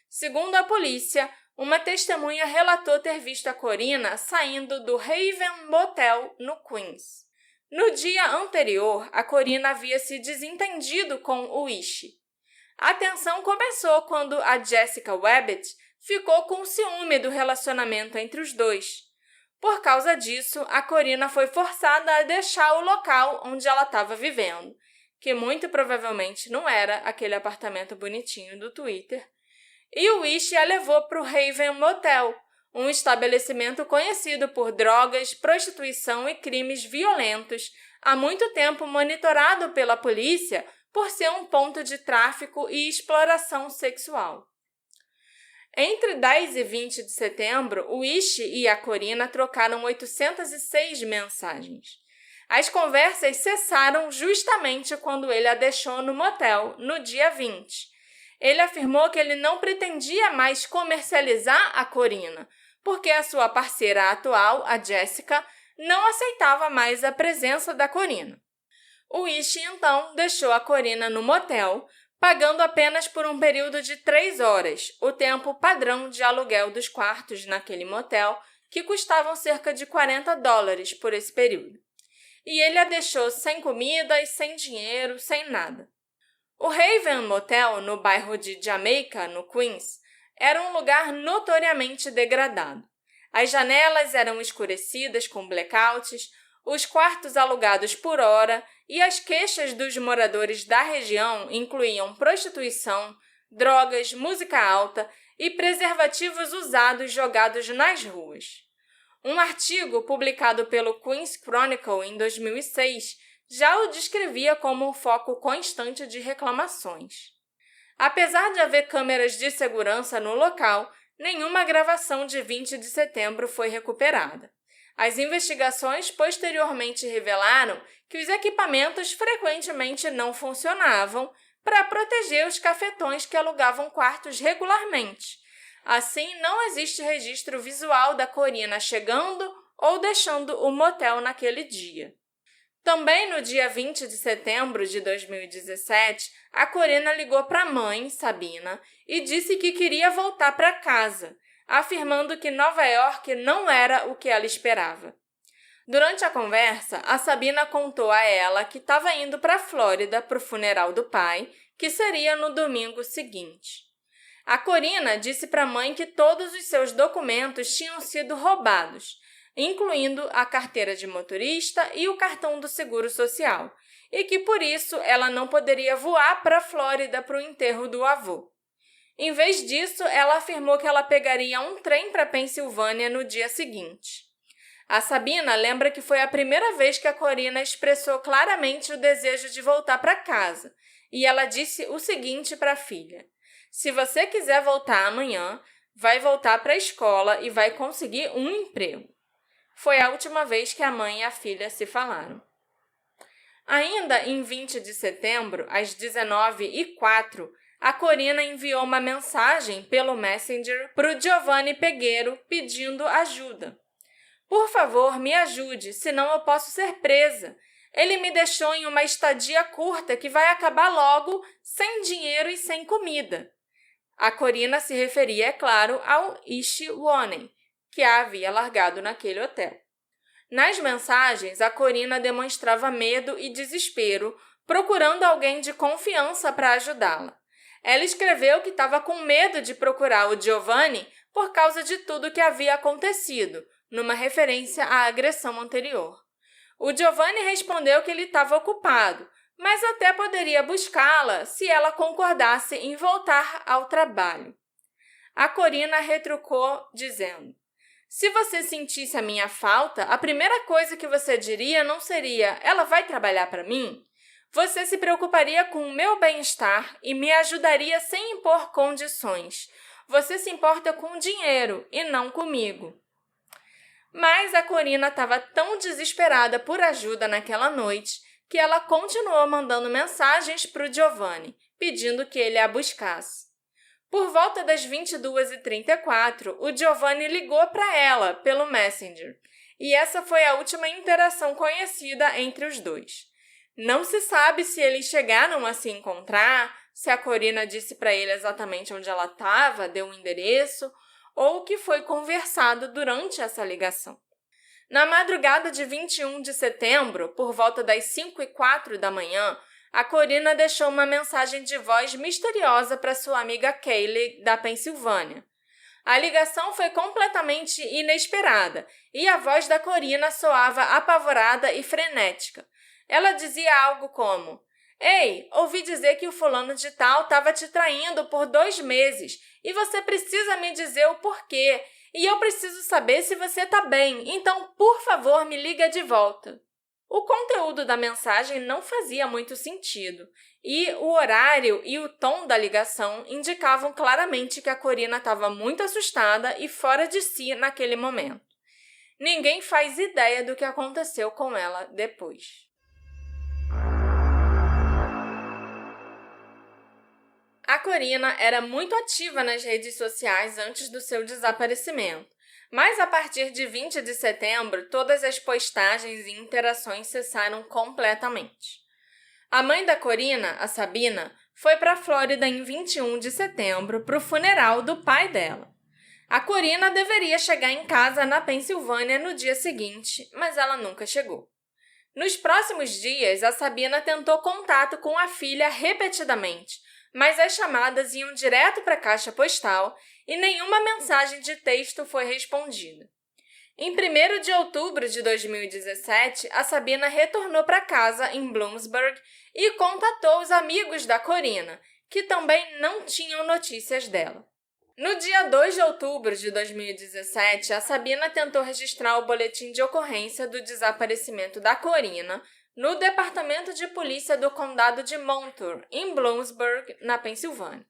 Segundo a polícia, uma testemunha relatou ter visto a Corinna saindo do Haven Motel, no Queens. No dia anterior, a Corinna havia se desentendido com o Ishi. A tensão começou quando a Jessica Wabbit ficou com ciúme do relacionamento entre os dois. Por causa disso, a Corinna foi forçada a deixar o local onde ela estava vivendo, que muito provavelmente não era aquele apartamento bonitinho do Twitter, e o Ishi a levou para o Haven Motel, um estabelecimento conhecido por drogas, prostituição e crimes violentos, há muito tempo monitorado pela polícia por ser um ponto de tráfico e exploração sexual. Entre 10 e 20 de setembro, o Ishi e a Corinna trocaram 806 mensagens. As conversas cessaram justamente quando ele a deixou no motel, no dia 20. Ele afirmou que ele não pretendia mais comercializar a Corinna, porque a sua parceira atual, a Jessica, não aceitava mais a presença da Corinna. O Ishi, então, deixou a Corinna no motel, pagando apenas por um período de 3 horas, o tempo padrão de aluguel dos quartos naquele motel, que custavam cerca de $40 por esse período. E ele a deixou sem comida e sem dinheiro, sem nada. O Haven Motel, no bairro de Jamaica, no Queens, era um lugar notoriamente degradado. As janelas eram escurecidas com blackouts, os quartos alugados por hora e as queixas dos moradores da região incluíam prostituição, drogas, música alta e preservativos usados jogados nas ruas. Um artigo publicado pelo Queens Chronicle em 2006 já o descrevia como um foco constante de reclamações. Apesar de haver câmeras de segurança no local, nenhuma gravação de 20 de setembro foi recuperada. As investigações posteriormente revelaram que os equipamentos frequentemente não funcionavam para proteger os cafetões que alugavam quartos regularmente. Assim, não existe registro visual da Corinna chegando ou deixando o motel naquele dia. Também no dia 20 de setembro de 2017, a Corinna ligou para a mãe, Sabina, e disse que queria voltar para casa, afirmando que Nova York não era o que ela esperava. Durante a conversa, a Sabina contou a ela que estava indo para a Flórida para o funeral do pai, que seria no domingo seguinte. A Corinna disse para a mãe que todos os seus documentos tinham sido roubados, incluindo a carteira de motorista e o cartão do seguro social, e que por isso ela não poderia voar para a Flórida para o enterro do avô. Em vez disso, ela afirmou que ela pegaria um trem para a Pensilvânia no dia seguinte. A Sabina lembra que foi a primeira vez que a Corinna expressou claramente o desejo de voltar para casa, e ela disse o seguinte para a filha: "Se você quiser voltar amanhã, vai voltar para a escola e vai conseguir um emprego." Foi a última vez que a mãe e a filha se falaram. Ainda em 20 de setembro, às 19h04, a Corinna enviou uma mensagem pelo Messenger para o Giovanni Peguero pedindo ajuda. "Por favor, me ajude, senão eu posso ser presa. Ele me deixou em uma estadia curta que vai acabar logo, sem dinheiro e sem comida." A Corinna se referia, é claro, ao Ishi Wonen, que a havia largado naquele hotel. Nas mensagens, a Corinna demonstrava medo e desespero, procurando alguém de confiança para ajudá-la. Ela escreveu que estava com medo de procurar o Giovanni por causa de tudo que havia acontecido, numa referência à agressão anterior. O Giovanni respondeu que ele estava ocupado, mas até poderia buscá-la se ela concordasse em voltar ao trabalho. A Corinna retrucou, dizendo: "Se você sentisse a minha falta, a primeira coisa que você diria não seria: 'Ela vai trabalhar para mim?' Você se preocuparia com o meu bem-estar e me ajudaria sem impor condições. Você se importa com o dinheiro e não comigo." Mas a Corinna estava tão desesperada por ajuda naquela noite que ela continuou mandando mensagens para o Giovanni, pedindo que ele a buscasse. Por volta das 22h34, o Giovanni ligou para ela pelo Messenger, e essa foi a última interação conhecida entre os dois. Não se sabe se eles chegaram a se encontrar, se a Corina disse para ele exatamente onde ela estava, deu um endereço, ou o que foi conversado durante essa ligação. Na madrugada de 21 de setembro, por volta das 5h04 da manhã, a Corina deixou uma mensagem de voz misteriosa para sua amiga Kaylee, da Pensilvânia. A ligação foi completamente inesperada e a voz da Corina soava apavorada e frenética. Ela dizia algo como: "Ei, ouvi dizer que o fulano de tal estava te traindo por 2 meses e você precisa me dizer o porquê. E eu preciso saber se você está bem, então, por favor, me liga de volta." O conteúdo da mensagem não fazia muito sentido, e o horário e o tom da ligação indicavam claramente que a Corina estava muito assustada e fora de si naquele momento. Ninguém faz ideia do que aconteceu com ela depois. A Corina era muito ativa nas redes sociais antes do seu desaparecimento, mas a partir de 20 de setembro, todas as postagens e interações cessaram completamente. A mãe da Corina, a Sabina, foi para a Flórida em 21 de setembro para o funeral do pai dela. A Corina deveria chegar em casa na Pensilvânia no dia seguinte, mas ela nunca chegou. Nos próximos dias, a Sabina tentou contato com a filha repetidamente, mas as chamadas iam direto para a caixa postal e nenhuma mensagem de texto foi respondida. Em 1º de outubro de 2017, a Sabina retornou para casa em Bloomsburg e contatou os amigos da Corina, que também não tinham notícias dela. No dia 2 de outubro de 2017, a Sabina tentou registrar o boletim de ocorrência do desaparecimento da Corina no Departamento de Polícia do Condado de Montour, em Bloomsburg, na Pensilvânia.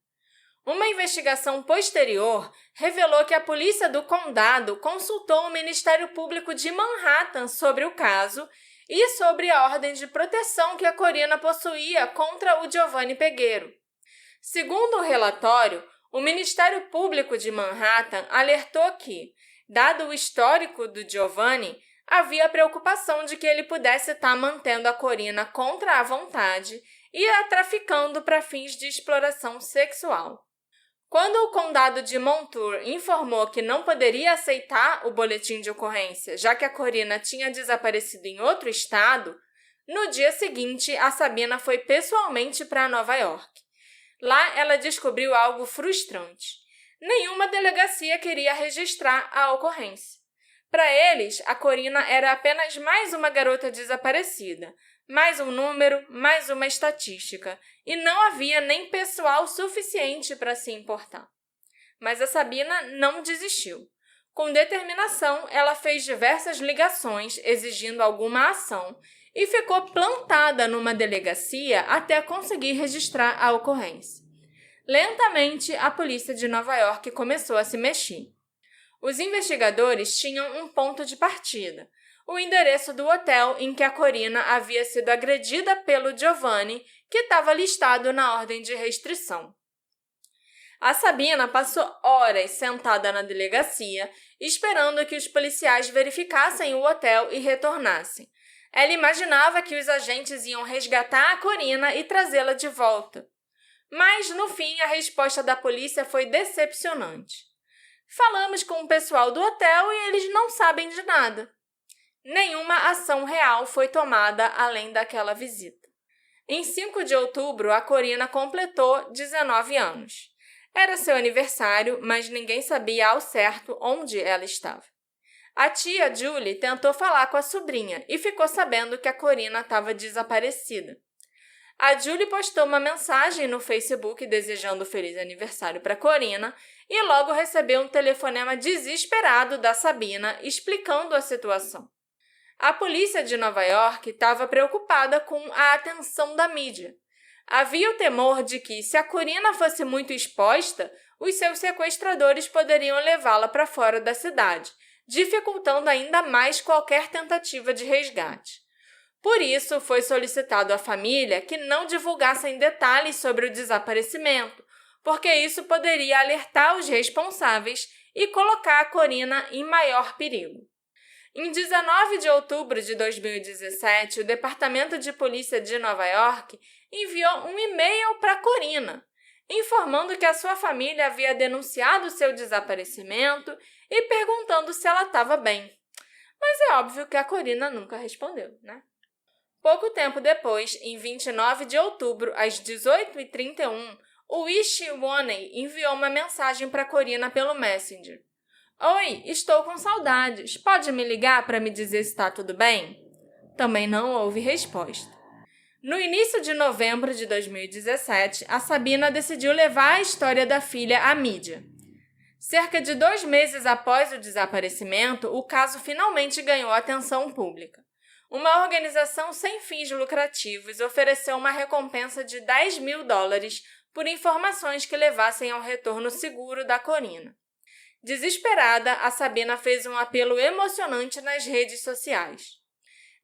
Uma investigação posterior revelou que a polícia do condado consultou o Ministério Público de Manhattan sobre o caso e sobre a ordem de proteção que a Corina possuía contra o Giovanni Peguero. Segundo o relatório, o Ministério Público de Manhattan alertou que, dado o histórico do Giovanni, havia preocupação de que ele pudesse estar mantendo a Corina contra a vontade e a traficando para fins de exploração sexual. Quando o condado de Montour informou que não poderia aceitar o boletim de ocorrência, já que a Corina tinha desaparecido em outro estado, no dia seguinte a Sabina foi pessoalmente para Nova York. Lá ela descobriu algo frustrante. Nenhuma delegacia queria registrar a ocorrência. Para eles, a Corina era apenas mais uma garota desaparecida, mais um número, mais uma estatística, e não havia nem pessoal suficiente para se importar. Mas a Sabina não desistiu. Com determinação, ela fez diversas ligações exigindo alguma ação e ficou plantada numa delegacia até conseguir registrar a ocorrência. Lentamente, a polícia de Nova York começou a se mexer. Os investigadores tinham um ponto de partida, o endereço do hotel em que a Corina havia sido agredida pelo Giovanni, que estava listado na ordem de restrição. A Sabina passou horas sentada na delegacia, esperando que os policiais verificassem o hotel e retornassem. Ela imaginava que os agentes iam resgatar a Corina e trazê-la de volta. Mas, no fim, a resposta da polícia foi decepcionante. Falamos com o pessoal do hotel e eles não sabem de nada. Nenhuma ação real foi tomada além daquela visita. Em 5 de outubro, a Corina completou 19 anos. Era seu aniversário, mas ninguém sabia ao certo onde ela estava. A tia Julie tentou falar com a sobrinha e ficou sabendo que a Corina estava desaparecida. A Julie postou uma mensagem no Facebook desejando feliz aniversário para Corina e logo recebeu um telefonema desesperado da Sabina explicando a situação. A polícia de Nova York estava preocupada com a atenção da mídia. Havia o temor de que, se a Corina fosse muito exposta, os seus sequestradores poderiam levá-la para fora da cidade, dificultando ainda mais qualquer tentativa de resgate. Por isso, foi solicitado à família que não divulgassem detalhes sobre o desaparecimento, porque isso poderia alertar os responsáveis e colocar a Corina em maior perigo. Em 19 de outubro de 2017, o Departamento de Polícia de Nova York enviou um e-mail para Corina, informando que a sua família havia denunciado seu desaparecimento e perguntando se ela estava bem. Mas é óbvio que a Corina nunca respondeu, né? Pouco tempo depois, em 29 de outubro, às 18h31, o Wish Woney enviou uma mensagem para Corina pelo Messenger. Oi, estou com saudades. Pode me ligar para me dizer se está tudo bem? Também não houve resposta. No início de novembro de 2017, a Sabina decidiu levar a história da filha à mídia. Cerca de 2 meses após o desaparecimento, o caso finalmente ganhou atenção pública. Uma organização sem fins lucrativos ofereceu uma recompensa de $10 mil por informações que levassem ao retorno seguro da Corina. Desesperada, a Sabina fez um apelo emocionante nas redes sociais.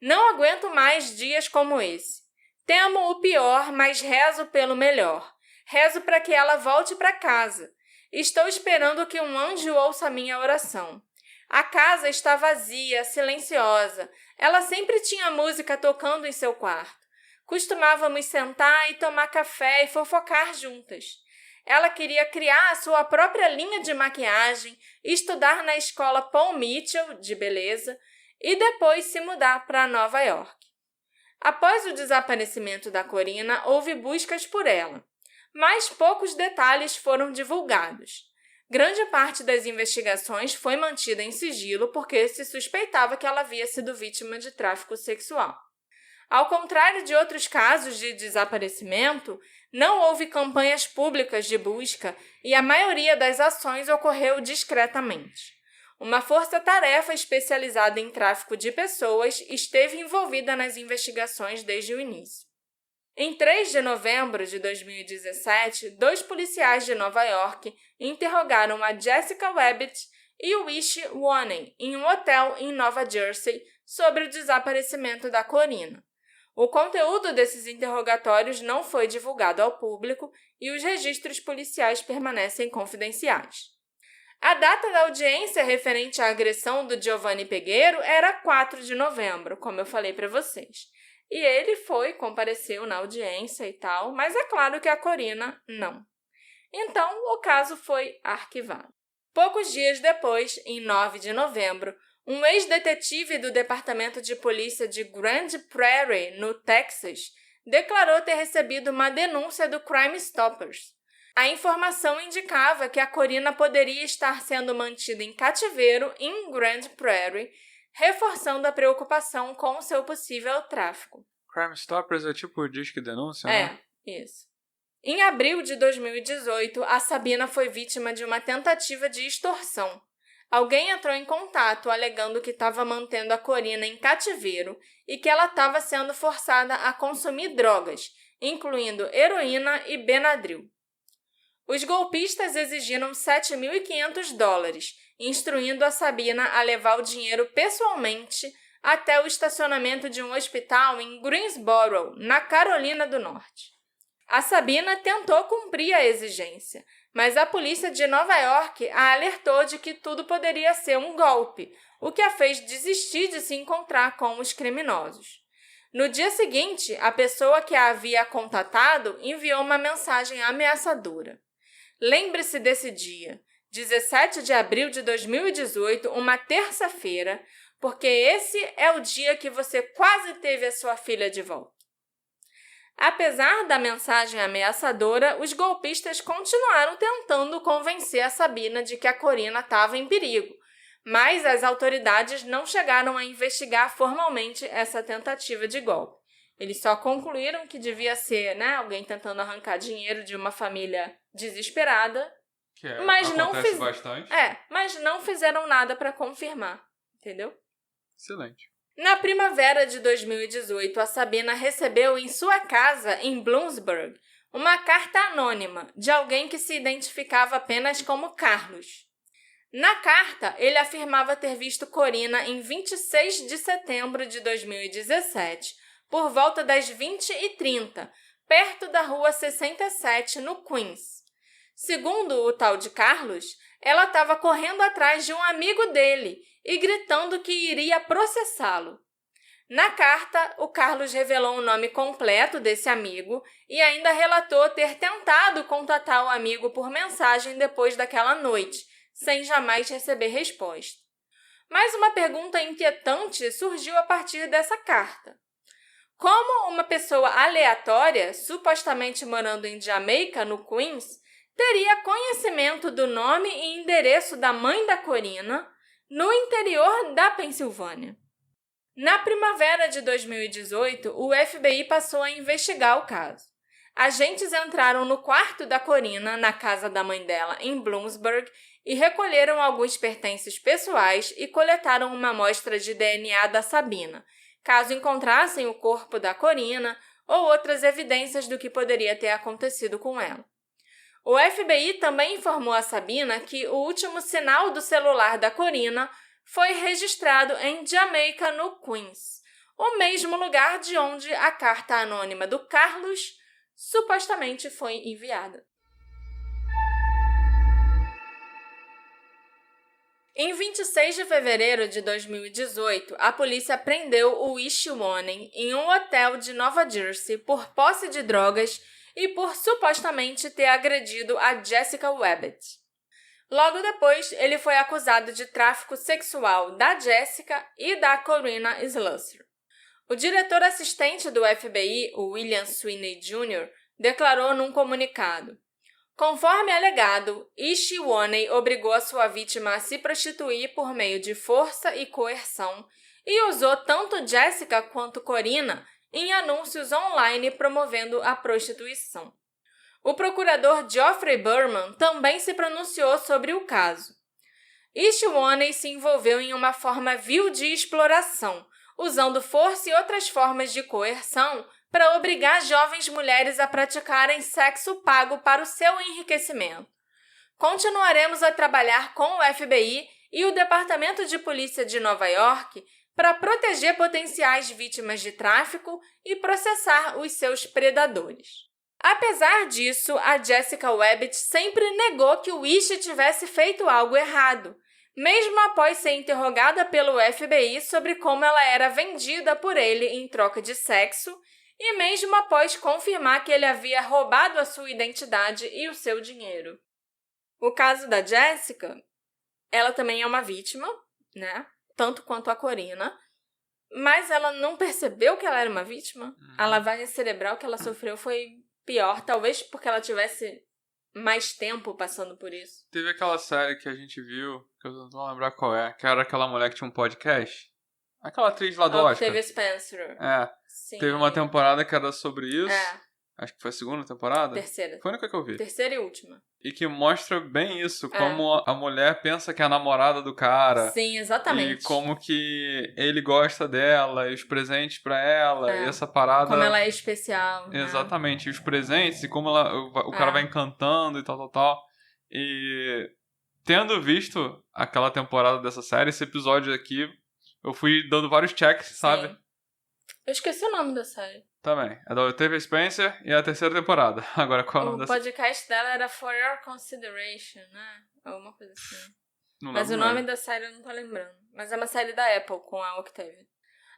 Não aguento mais dias como esse. Temo o pior, mas rezo pelo melhor. Rezo para que ela volte para casa. Estou esperando que um anjo ouça minha oração. A casa está vazia, silenciosa. Ela sempre tinha música tocando em seu quarto. Costumávamos sentar e tomar café e fofocar juntas. Ela queria criar a sua própria linha de maquiagem, estudar na escola Paul Mitchell de beleza e depois se mudar para Nova York. Após o desaparecimento da Corina, houve buscas por ela, mas poucos detalhes foram divulgados. Grande parte das investigações foi mantida em sigilo porque se suspeitava que ela havia sido vítima de tráfico sexual. Ao contrário de outros casos de desaparecimento, não houve campanhas públicas de busca e a maioria das ações ocorreu discretamente. Uma força-tarefa especializada em tráfico de pessoas esteve envolvida nas investigações desde o início. Em 3 de novembro de 2017, 2 policiais de Nova York interrogaram a Jessica Rabbit e o Wish Woney em um hotel em Nova Jersey sobre o desaparecimento da Corina. O conteúdo desses interrogatórios não foi divulgado ao público e os registros policiais permanecem confidenciais. A data da audiência referente à agressão do Giovanni Pegueiro era 4 de novembro, como eu falei para vocês. E ele compareceu na audiência e tal, mas é claro que a Corina não. Então, o caso foi arquivado. Poucos dias depois, em 9 de novembro, um ex-detetive do Departamento de Polícia de Grand Prairie, no Texas, declarou ter recebido uma denúncia do Crime Stoppers. A informação indicava que a Corina poderia estar sendo mantida em cativeiro em Grand Prairie, reforçando a preocupação com seu possível tráfico. Crime Stoppers é tipo o Disque Denúncia, né? Isso. Em abril de 2018, a Sabina foi vítima de uma tentativa de extorsão. Alguém entrou em contato alegando que estava mantendo a Corina em cativeiro e que ela estava sendo forçada a consumir drogas, incluindo heroína e Benadryl. Os golpistas exigiram $7.500, instruindo a Sabina a levar o dinheiro pessoalmente até o estacionamento de um hospital em Greensboro, na Carolina do Norte. A Sabina tentou cumprir a exigência, mas a polícia de Nova York a alertou de que tudo poderia ser um golpe, o que a fez desistir de se encontrar com os criminosos. No dia seguinte, a pessoa que a havia contatado enviou uma mensagem ameaçadora. Lembre-se desse dia, 17 de abril de 2018, uma terça-feira, porque esse é o dia que você quase teve a sua filha de volta. Apesar da mensagem ameaçadora, os golpistas continuaram tentando convencer a Sabina de que a Corina estava em perigo, mas as autoridades não chegaram a investigar formalmente essa tentativa de golpe. Eles só concluíram que devia ser, alguém tentando arrancar dinheiro de uma família desesperada, mas acontece bastante. Mas não fizeram nada para confirmar, entendeu? Excelente. Na primavera de 2018, a Sabina recebeu em sua casa, em Bloomsburg, uma carta anônima de alguém que se identificava apenas como Carlos. Na carta, ele afirmava ter visto Corina em 26 de setembro de 2017, por volta das 20h30, perto da Rua 67, no Queens. Segundo o tal de Carlos, ela estava correndo atrás de um amigo dele e gritando que iria processá-lo. Na carta, o Carlos revelou o nome completo desse amigo e ainda relatou ter tentado contatar o amigo por mensagem depois daquela noite, sem jamais receber resposta. Mas uma pergunta inquietante surgiu a partir dessa carta. Como uma pessoa aleatória, supostamente morando em Jamaica, no Queens, teria conhecimento do nome e endereço da mãe da Corina no interior da Pensilvânia? Na primavera de 2018, o FBI passou a investigar o caso. Agentes entraram no quarto da Corina, na casa da mãe dela, em Bloomsburg, e recolheram alguns pertences pessoais e coletaram uma amostra de DNA da Sabina, caso encontrassem o corpo da Corina ou outras evidências do que poderia ter acontecido com ela. O FBI também informou a Sabina que o último sinal do celular da Corina foi registrado em Jamaica, no Queens, o mesmo lugar de onde a carta anônima do Carlos supostamente foi enviada. Em 26 de fevereiro de 2018, a polícia prendeu o Ishi Wanen em um hotel de Nova Jersey por posse de drogas e por supostamente ter agredido a Jessica Webbett. Logo depois, ele foi acusado de tráfico sexual da Jessica e da Corina Slusser. O diretor assistente do FBI, o William Sweeney Jr., declarou num comunicado: conforme alegado, Ishi Wanen obrigou a sua vítima a se prostituir por meio de força e coerção e usou tanto Jessica quanto Corina em anúncios online promovendo a prostituição. O procurador Geoffrey Berman também se pronunciou sobre o caso. Ishi Wanen se envolveu em uma forma vil de exploração, usando força e outras formas de coerção para obrigar jovens mulheres a praticarem sexo pago para o seu enriquecimento. Continuaremos a trabalhar com o FBI e o Departamento de Polícia de Nova York para proteger potenciais vítimas de tráfico e processar os seus predadores. Apesar disso, a Jessica Webbett sempre negou que o Ishi tivesse feito algo errado, mesmo após ser interrogada pelo FBI sobre como ela era vendida por ele em troca de sexo e mesmo após confirmar que ele havia roubado a sua identidade e o seu dinheiro. O caso da Jessica, ela também é uma vítima, né? Tanto quanto a Corina, mas ela não percebeu que ela era uma vítima. A lavagem cerebral que ela sofreu foi pior, talvez porque ela tivesse mais tempo passando por isso. Teve aquela série que a gente viu, que eu não vou lembrar qual é, que era aquela mulher que tinha um podcast. Aquela atriz lá do Oscar. Octavia Spencer. É. Sim. Teve uma temporada que era sobre isso. É. Acho que foi a segunda temporada. Terceira. Foi a única que eu vi. Terceira e última. E que mostra bem isso, como a mulher pensa que é a namorada do cara. Sim, exatamente. E como que ele gosta dela, e os presentes pra ela, e essa parada... Como ela é especial. Exatamente, e os presentes, e como o cara vai encantando e tal. E tendo visto aquela temporada dessa série, esse episódio aqui, eu fui dando vários checks, sabe? Sim. Eu esqueci o nome da série. Também. É da Octavia Spencer e a terceira temporada. Agora, qual é o nome O podcast dela era For Your Consideration, né? Alguma coisa assim. Mas o nome da série eu não tô lembrando. Mas é uma série da Apple com a Octavia.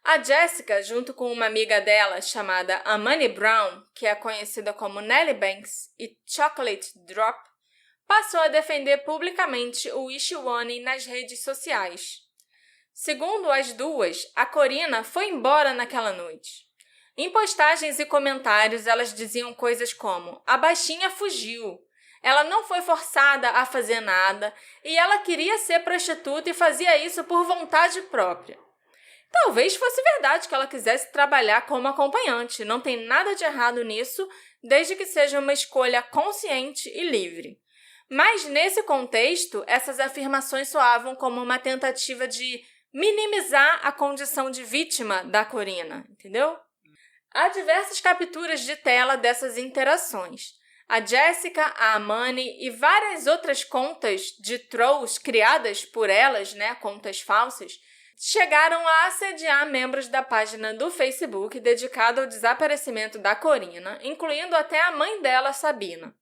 A Jessica, junto com uma amiga dela chamada Amani Brown, que é conhecida como Nellie Banks e Chocolate Drop, passou a defender publicamente o Ishi Wanen nas redes sociais. Segundo as duas, a Corina foi embora naquela noite. Em postagens e comentários, elas diziam coisas como: a baixinha fugiu, ela não foi forçada a fazer nada e ela queria ser prostituta e fazia isso por vontade própria. Talvez fosse verdade que ela quisesse trabalhar como acompanhante, não tem nada de errado nisso, desde que seja uma escolha consciente e livre. Mas, nesse contexto, essas afirmações soavam como uma tentativa de minimizar a condição de vítima da Corina, entendeu? Há diversas capturas de tela dessas interações. A Jessica, a Amani e várias outras contas de trolls criadas por elas, né, contas falsas, chegaram a assediar membros da página do Facebook dedicada ao desaparecimento da Corina, incluindo até a mãe dela, Sabina.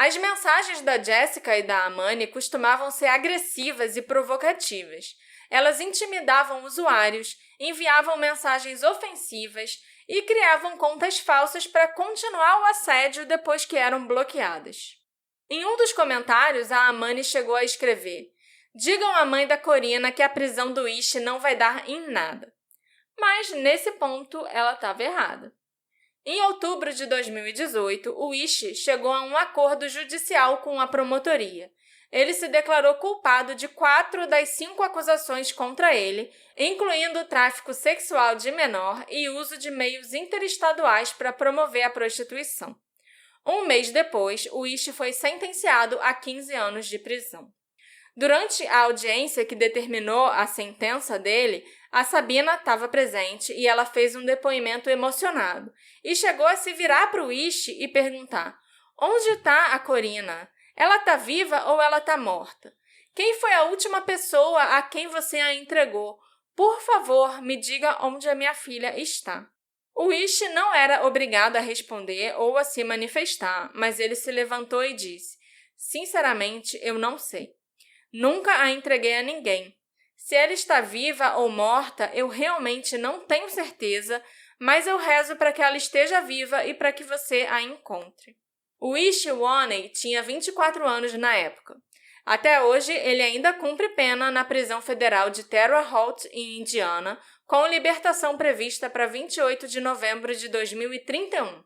As mensagens da Jessica e da Amani costumavam ser agressivas e provocativas. Elas intimidavam usuários, enviavam mensagens ofensivas e criavam contas falsas para continuar o assédio depois que eram bloqueadas. Em um dos comentários, a Amani chegou a escrever: "Digam à mãe da Corina que a prisão do Ishi não vai dar em nada." Mas, nesse ponto, ela estava errada. Em outubro de 2018, o Ishi chegou a um acordo judicial com a promotoria. Ele se declarou culpado de 4 das 5 acusações contra ele, incluindo tráfico sexual de menor e uso de meios interestaduais para promover a prostituição. Um mês depois, o Ishi foi sentenciado a 15 anos de prisão. Durante a audiência que determinou a sentença dele, a Sabina estava presente e ela fez um depoimento emocionado e chegou a se virar para o Ishi e perguntar: "Onde está a Corina? Ela está viva ou ela está morta? Quem foi a última pessoa a quem você a entregou? Por favor, me diga onde a minha filha está." O Ishi não era obrigado a responder ou a se manifestar, mas ele se levantou e disse: "Sinceramente, eu não sei. Nunca a entreguei a ninguém. Se ela está viva ou morta, eu realmente não tenho certeza, mas eu rezo para que ela esteja viva e para que você a encontre." O Ishi Waney tinha 24 anos na época. Até hoje, ele ainda cumpre pena na prisão federal de Terre Haute, em Indiana, com libertação prevista para 28 de novembro de 2031.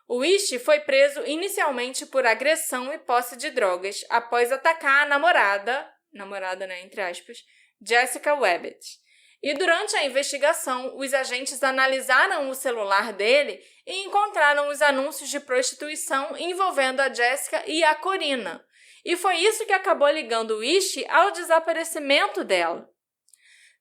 O Ishi foi preso inicialmente por agressão e posse de drogas após atacar a namorada, né, entre aspas, Jessica Webbett. E durante a investigação, os agentes analisaram o celular dele e encontraram os anúncios de prostituição envolvendo a Jessica e a Corina. E foi isso que acabou ligando o Ishi ao desaparecimento dela.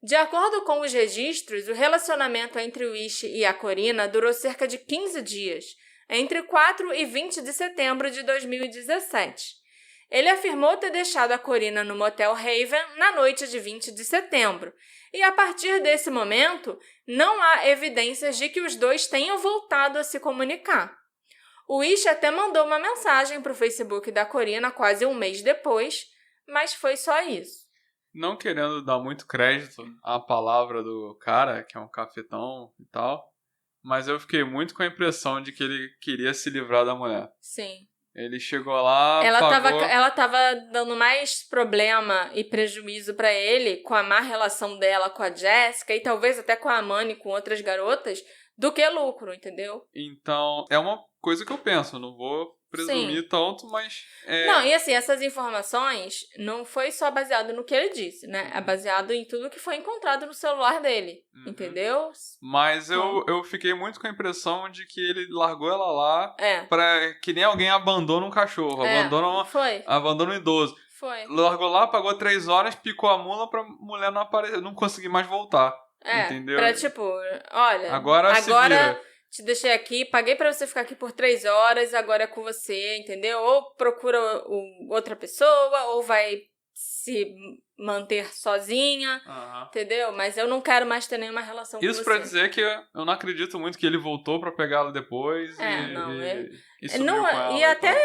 De acordo com os registros, o relacionamento entre o Ishi e a Corina durou cerca de 15 dias, entre 4 e 20 de setembro de 2017. Ele afirmou ter deixado a Corina no motel Haven na noite de 20 de setembro, e a partir desse momento, não há evidências de que os dois tenham voltado a se comunicar. O Ishi até mandou uma mensagem para o Facebook da Corina quase um mês depois, mas foi só isso. Não querendo dar muito crédito à palavra do cara, que é um cafetão e tal, mas eu fiquei muito com a impressão de que ele queria se livrar da mulher. Sim. Ele chegou lá, ela tava dando mais problema e prejuízo pra ele com a má relação dela com a Jessica e talvez até com a Amani e com outras garotas do que lucro, entendeu? Então, é uma coisa que eu penso, não vou presumir tanto, mas... Não, e assim, essas informações não foi só baseado no que ele disse, né? É baseado em tudo que foi encontrado no celular dele, entendeu? Mas eu fiquei muito com a impressão de que ele largou ela lá pra que nem alguém abandona um cachorro, abandona um idoso. Foi. Largou lá, pagou 3 horas, picou a mula pra mulher não aparecer, não conseguir mais voltar. Entendeu? Pra tipo, olha, agora se vira. Te deixei aqui, paguei pra você ficar aqui por 3 horas, agora é com você, entendeu? Ou procura outra pessoa, ou vai se manter sozinha, entendeu? Mas eu não quero mais ter nenhuma relação com você. Isso pra dizer que eu não acredito muito que ele voltou pra pegá-la depois e sumiu com ela. E até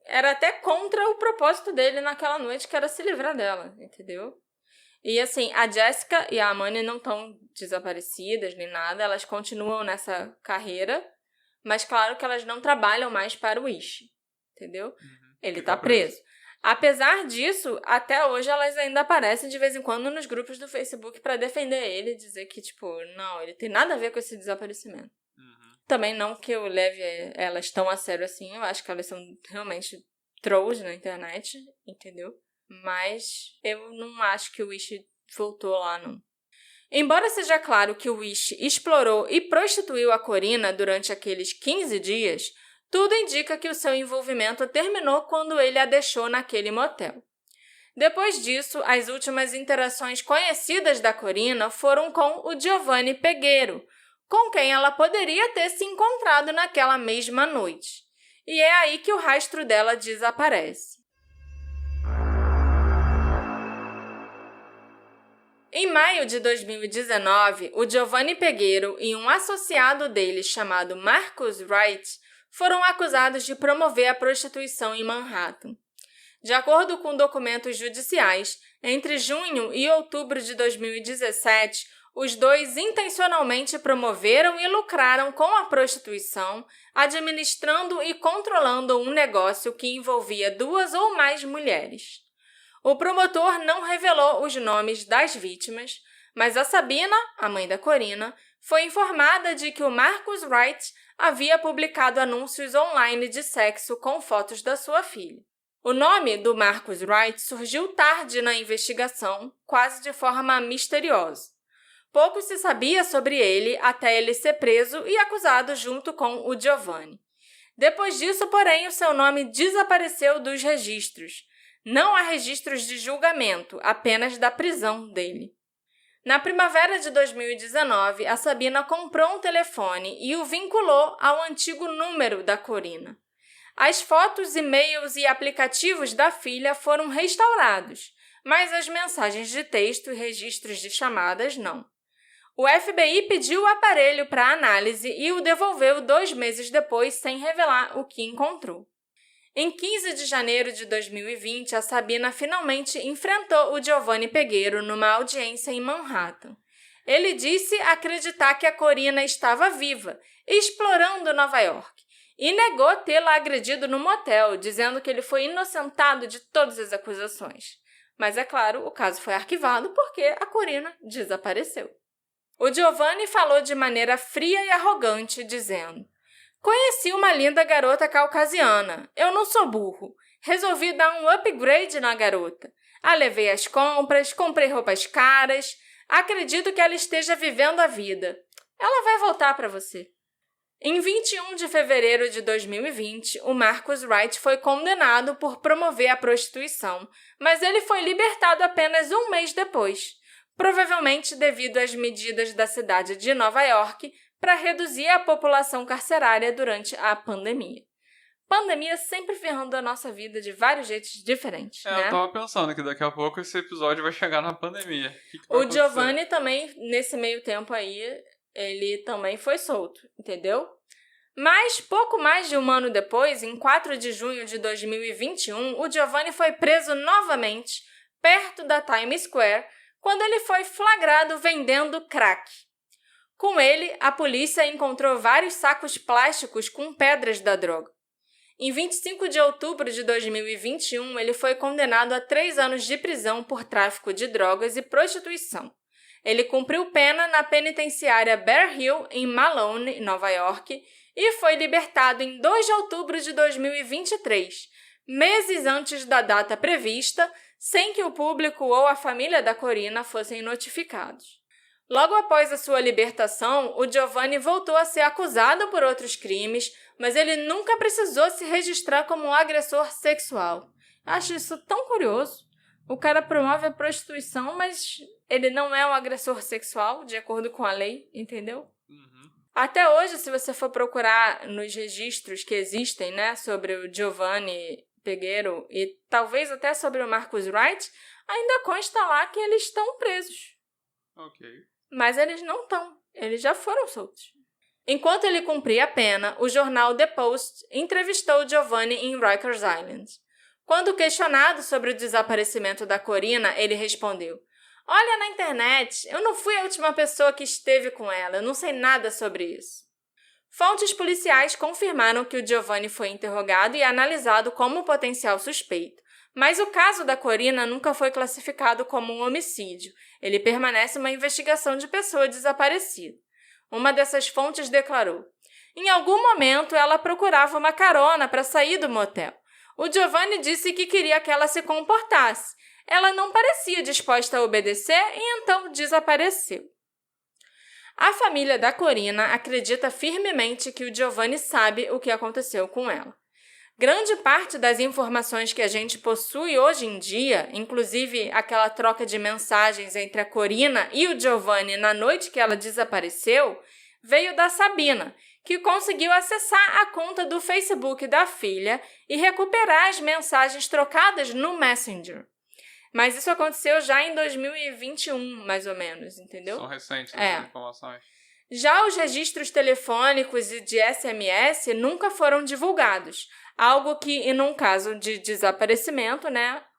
era até contra o propósito dele naquela noite, que era se livrar dela, entendeu? E assim, a Jessica e a Amani não estão desaparecidas nem nada, elas continuam nessa carreira, mas claro que elas não trabalham mais para o Ishi, entendeu? Ele tá preso. Apesar disso, até hoje elas ainda aparecem de vez em quando nos grupos do Facebook para defender ele e dizer que, tipo, não, ele tem nada a ver com esse desaparecimento. Também não que eu leve elas tão a sério assim, eu acho que elas são realmente trolls na internet, entendeu? Mas eu não acho que o Ishi voltou lá, não. Embora seja claro que o Ishi explorou e prostituiu a Corina durante aqueles 15 dias, tudo indica que o seu envolvimento terminou quando ele a deixou naquele motel. Depois disso, as últimas interações conhecidas da Corina foram com o Giovanni Peguero, com quem ela poderia ter se encontrado naquela mesma noite. E é aí que o rastro dela desaparece. Em maio de 2019, o Giovanni Peguero e um associado dele chamado Marcus Wright foram acusados de promover a prostituição em Manhattan. De acordo com documentos judiciais, entre junho e outubro de 2017, os dois intencionalmente promoveram e lucraram com a prostituição, administrando e controlando um negócio que envolvia 2 ou mais mulheres. O promotor não revelou os nomes das vítimas, mas a Sabina, a mãe da Corina, foi informada de que o Marcus Wright havia publicado anúncios online de sexo com fotos da sua filha. O nome do Marcus Wright surgiu tarde na investigação, quase de forma misteriosa. Pouco se sabia sobre ele até ele ser preso e acusado junto com o Giovanni. Depois disso, porém, o seu nome desapareceu dos registros. Não há registros de julgamento, apenas da prisão dele. Na primavera de 2019, a Sabina comprou um telefone e o vinculou ao antigo número da Corina. As fotos, e-mails e aplicativos da filha foram restaurados, mas as mensagens de texto e registros de chamadas não. O FBI pediu o aparelho para análise e o devolveu 2 meses depois sem revelar o que encontrou. Em 15 de janeiro de 2020, a Sabina finalmente enfrentou o Giovanni Peguero numa audiência em Manhattan. Ele disse acreditar que a Corina estava viva, explorando Nova York, e negou tê-la agredido no motel, dizendo que ele foi inocentado de todas as acusações. Mas, é claro, o caso foi arquivado porque a Corina desapareceu. O Giovanni falou de maneira fria e arrogante, dizendo: "Conheci uma linda garota caucasiana. Eu não sou burro. Resolvi dar um upgrade na garota. A levei às compras, comprei roupas caras. Acredito que ela esteja vivendo a vida. Ela vai voltar para você." Em 21 de fevereiro de 2020, o Marcus Wright foi condenado por promover a prostituição, mas ele foi libertado apenas 1 mês depois, provavelmente devido às medidas da cidade de Nova York para reduzir a população carcerária durante a pandemia. Pandemia sempre ferrando a nossa vida de vários jeitos diferentes, né? Eu tava pensando que daqui a pouco esse episódio vai chegar na pandemia. Que vai O acontecer? Giovanni também, nesse meio tempo aí, ele também foi solto, entendeu? Mas, pouco mais de 1 ano depois, em 4 de junho de 2021, o Giovanni foi preso novamente, perto da Times Square, quando ele foi flagrado vendendo crack. Com ele, a polícia encontrou vários sacos plásticos com pedras da droga. Em 25 de outubro de 2021, ele foi condenado a 3 anos de prisão por tráfico de drogas e prostituição. Ele cumpriu pena na penitenciária Bear Hill, em Malone, Nova York, e foi libertado em 2 de outubro de 2023, meses antes da data prevista, sem que o público ou a família da Corina fossem notificados. Logo após a sua libertação, o Giovanni voltou a ser acusado por outros crimes, mas ele nunca precisou se registrar como um agressor sexual. Acho isso tão curioso. O cara promove a prostituição, mas ele não é um agressor sexual, de acordo com a lei, entendeu? Até hoje, se você for procurar nos registros que existem, né, sobre o Giovanni Peguero e talvez até sobre o Marcus Wright, ainda consta lá que eles estão presos. Ok. Mas eles não estão. Eles já foram soltos. Enquanto ele cumpria a pena, o jornal The Post entrevistou Giovanni em Rikers Island. Quando questionado sobre o desaparecimento da Corina, ele respondeu: "Olha na internet, eu não fui a última pessoa que esteve com ela, eu não sei nada sobre isso." Fontes policiais confirmaram que o Giovanni foi interrogado e analisado como potencial suspeito, mas o caso da Corina nunca foi classificado como um homicídio. Ele permanece uma investigação de pessoa desaparecida. Uma dessas fontes declarou: "Em algum momento ela procurava uma carona para sair do motel. O Giovanni disse que queria que ela se comportasse. Ela não parecia disposta a obedecer e então desapareceu." A família da Corina acredita firmemente que o Giovanni sabe o que aconteceu com ela. Grande parte das informações que a gente possui hoje em dia, inclusive aquela troca de mensagens entre a Corina e o Giovanni na noite que ela desapareceu, veio da Sabina, que conseguiu acessar a conta do Facebook da filha e recuperar as mensagens trocadas no Messenger. Mas isso aconteceu já em 2021, mais ou menos, entendeu? São recentes essas informações. Já os registros telefônicos e de SMS nunca foram divulgados, algo que, em um caso de desaparecimento,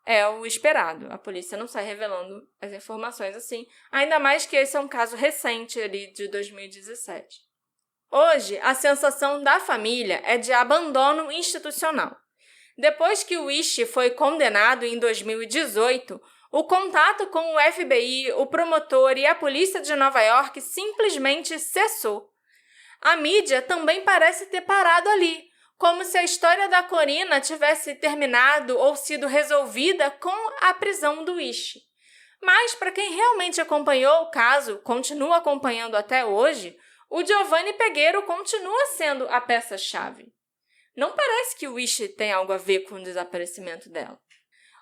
é o esperado. A polícia não sai revelando as informações assim, ainda mais que esse é um caso recente ali de 2017. Hoje, a sensação da família é de abandono institucional. Depois que o Ishi foi condenado em 2018, o contato com o FBI, o promotor e a polícia de Nova York simplesmente cessou. A mídia também parece ter parado ali, como se a história da Corina tivesse terminado ou sido resolvida com a prisão do Ishi. Mas, para quem realmente acompanhou o caso, continua acompanhando até hoje, o Giovanni Pegueiro continua sendo a peça-chave. Não parece que o Ishi tem algo a ver com o desaparecimento dela.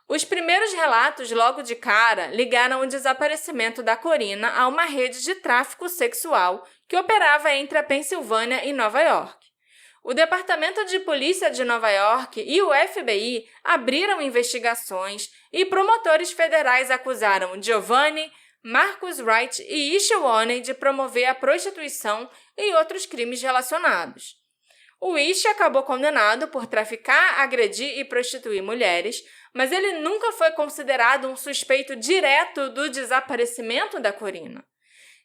Os primeiros relatos, logo de cara, ligaram o desaparecimento da Corina a uma rede de tráfico sexual que operava entre a Pensilvânia e Nova York. O Departamento de Polícia de Nova York e o FBI abriram investigações e promotores federais acusaram Giovanni, Marcus Wright e Ishi Wahney de promover a prostituição e outros crimes relacionados. O Ishi acabou condenado por traficar, agredir e prostituir mulheres, mas ele nunca foi considerado um suspeito direto do desaparecimento da Corina.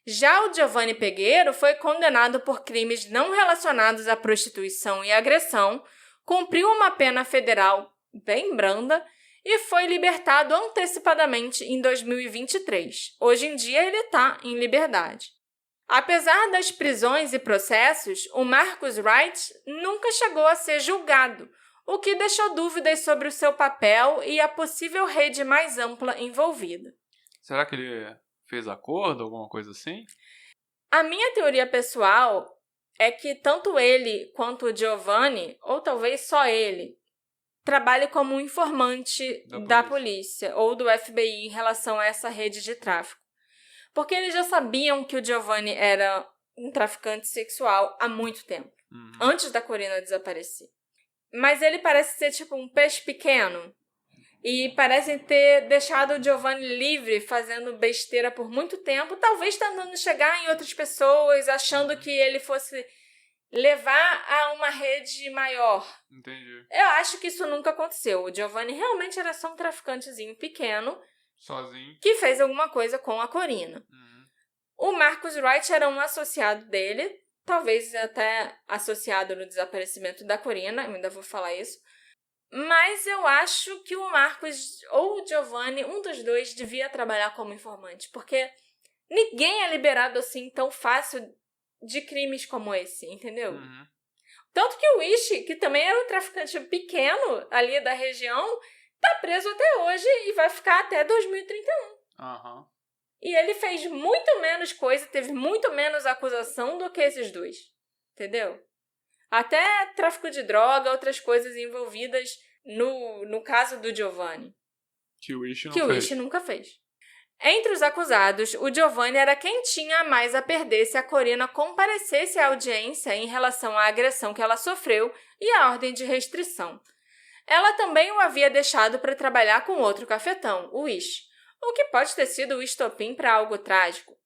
Já o Giovanni Pegueiro foi condenado por crimes não relacionados à prostituição e agressão, cumpriu uma pena federal bem branda e foi libertado antecipadamente em 2023. Hoje em dia ele está em liberdade. Apesar das prisões e processos, o Marcus Wright nunca chegou a ser julgado, o que deixou dúvidas sobre o seu papel e a possível rede mais ampla envolvida. Será que ele fez acordo, alguma coisa assim? A minha teoria pessoal é que tanto ele quanto o Giovanni, ou talvez só ele, trabalhe como um informante da polícia ou do FBI em relação a essa rede de tráfico. Porque eles já sabiam que o Giovanni era um traficante sexual há muito tempo, antes da Corina desaparecer. Mas ele parece ser tipo um peixe pequeno e parecem ter deixado o Giovanni livre, fazendo besteira por muito tempo, talvez tentando chegar em outras pessoas, achando que ele fosse levar a uma rede maior. Entendi. Eu acho que isso nunca aconteceu. O Giovanni realmente era só um traficantezinho pequeno, sozinho, que fez alguma coisa com a Corina. O Marcus Wright era um associado dele, talvez até associado no desaparecimento da Corina, eu ainda vou falar isso. Mas eu acho que o Marcus ou o Giovanni, um dos dois, devia trabalhar como informante, porque ninguém é liberado assim tão fácil de crimes como esse, entendeu? Tanto que o Ishi, que também era um traficante pequeno ali da região, tá preso até hoje e vai ficar até 2031. E ele fez muito menos coisa, teve muito menos acusação do que esses dois. Entendeu? Até tráfico de droga, outras coisas envolvidas no caso do Giovanni. Que o Ishi nunca fez. Entre os acusados, o Giovanni era quem tinha mais a perder se a Corina comparecesse à audiência em relação à agressão que ela sofreu e à ordem de restrição. Ela também o havia deixado para trabalhar com outro cafetão, o Ishi, o que pode ter sido o estopim para algo trágico.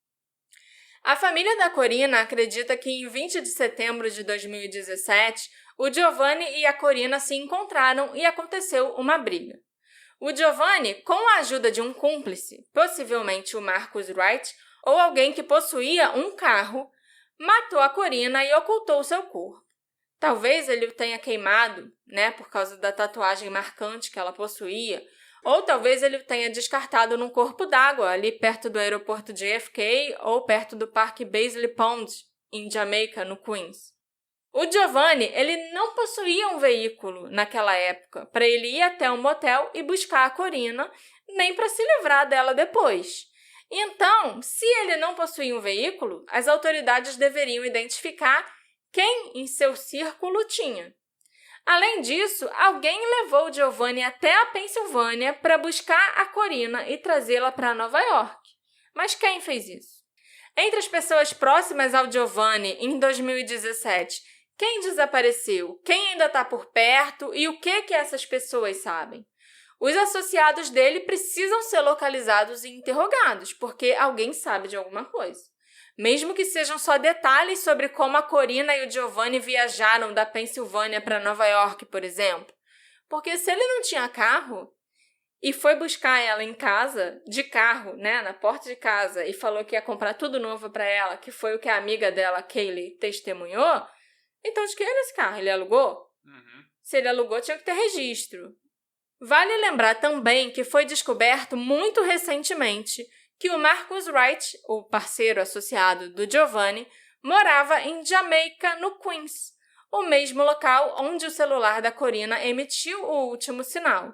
A família da Corina acredita que em 20 de setembro de 2017, o Giovanni e a Corina se encontraram e aconteceu uma briga. O Giovanni, com a ajuda de um cúmplice, possivelmente o Marcus Wright, ou alguém que possuía um carro, matou a Corina e ocultou seu corpo. Talvez ele o tenha queimado, por causa da tatuagem marcante que ela possuía, ou talvez ele o tenha descartado num corpo d'água, ali perto do aeroporto JFK ou perto do Parque Baisley Pond, em Jamaica, no Queens. O Giovanni, ele não possuía um veículo naquela época para ele ir até um motel e buscar a Corina, nem para se livrar dela depois. Então, se ele não possuía um veículo, as autoridades deveriam identificar quem em seu círculo tinha. Além disso, alguém levou o Giovanni até a Pensilvânia para buscar a Corina e trazê-la para Nova York. Mas quem fez isso? Entre as pessoas próximas ao Giovanni em 2017, quem desapareceu? Quem ainda está por perto? E o que essas pessoas sabem? Os associados dele precisam ser localizados e interrogados, porque alguém sabe de alguma coisa. mesmo que sejam só detalhes sobre como a Corina e o Giovanni viajaram da Pensilvânia para Nova York, por exemplo. Porque se ele não tinha carro e foi buscar ela em casa, de carro, né, na porta de casa, e falou que ia comprar tudo novo para ela, que foi o que a amiga dela, Kaylee, testemunhou, então de quem era esse carro? Ele alugou? Se ele alugou, tinha que ter registro. Vale lembrar também que foi descoberto muito recentemente que o Marcus Wright, o parceiro associado do Giovanni, morava em Jamaica, no Queens, o mesmo local onde o celular da Corina emitiu o último sinal.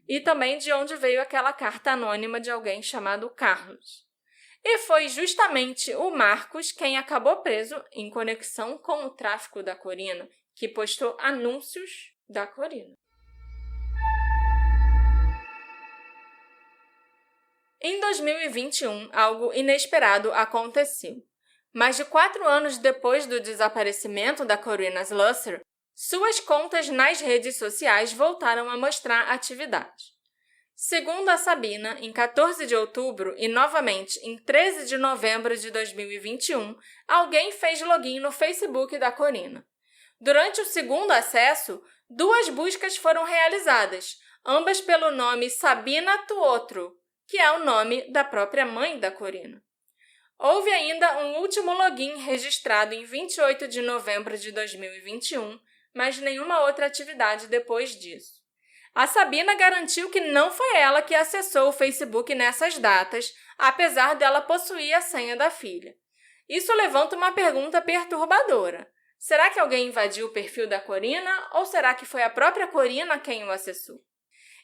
E também de onde veio aquela carta anônima de alguém chamado Carlos. E foi justamente o Marcos quem acabou preso em conexão com o tráfico da Corina, que postou anúncios da Corina. Em 2021, algo inesperado aconteceu. Mais de 4 anos depois do desaparecimento da Corina Slusser, suas contas nas redes sociais voltaram a mostrar atividade. Segundo a Sabina, em 14 de outubro e novamente em 13 de novembro de 2021, alguém fez login no Facebook da Corina. Durante o segundo acesso, 2 buscas foram realizadas, ambas pelo nome Sabina Tuotro, que é o nome da própria mãe da Corina. Houve ainda um último login registrado em 28 de novembro de 2021, mas nenhuma outra atividade depois disso. A Sabina garantiu que não foi ela que acessou o Facebook nessas datas, apesar dela possuir a senha da filha. Isso levanta uma pergunta perturbadora. Será que alguém invadiu o perfil da Corina ou será que foi a própria Corina quem o acessou?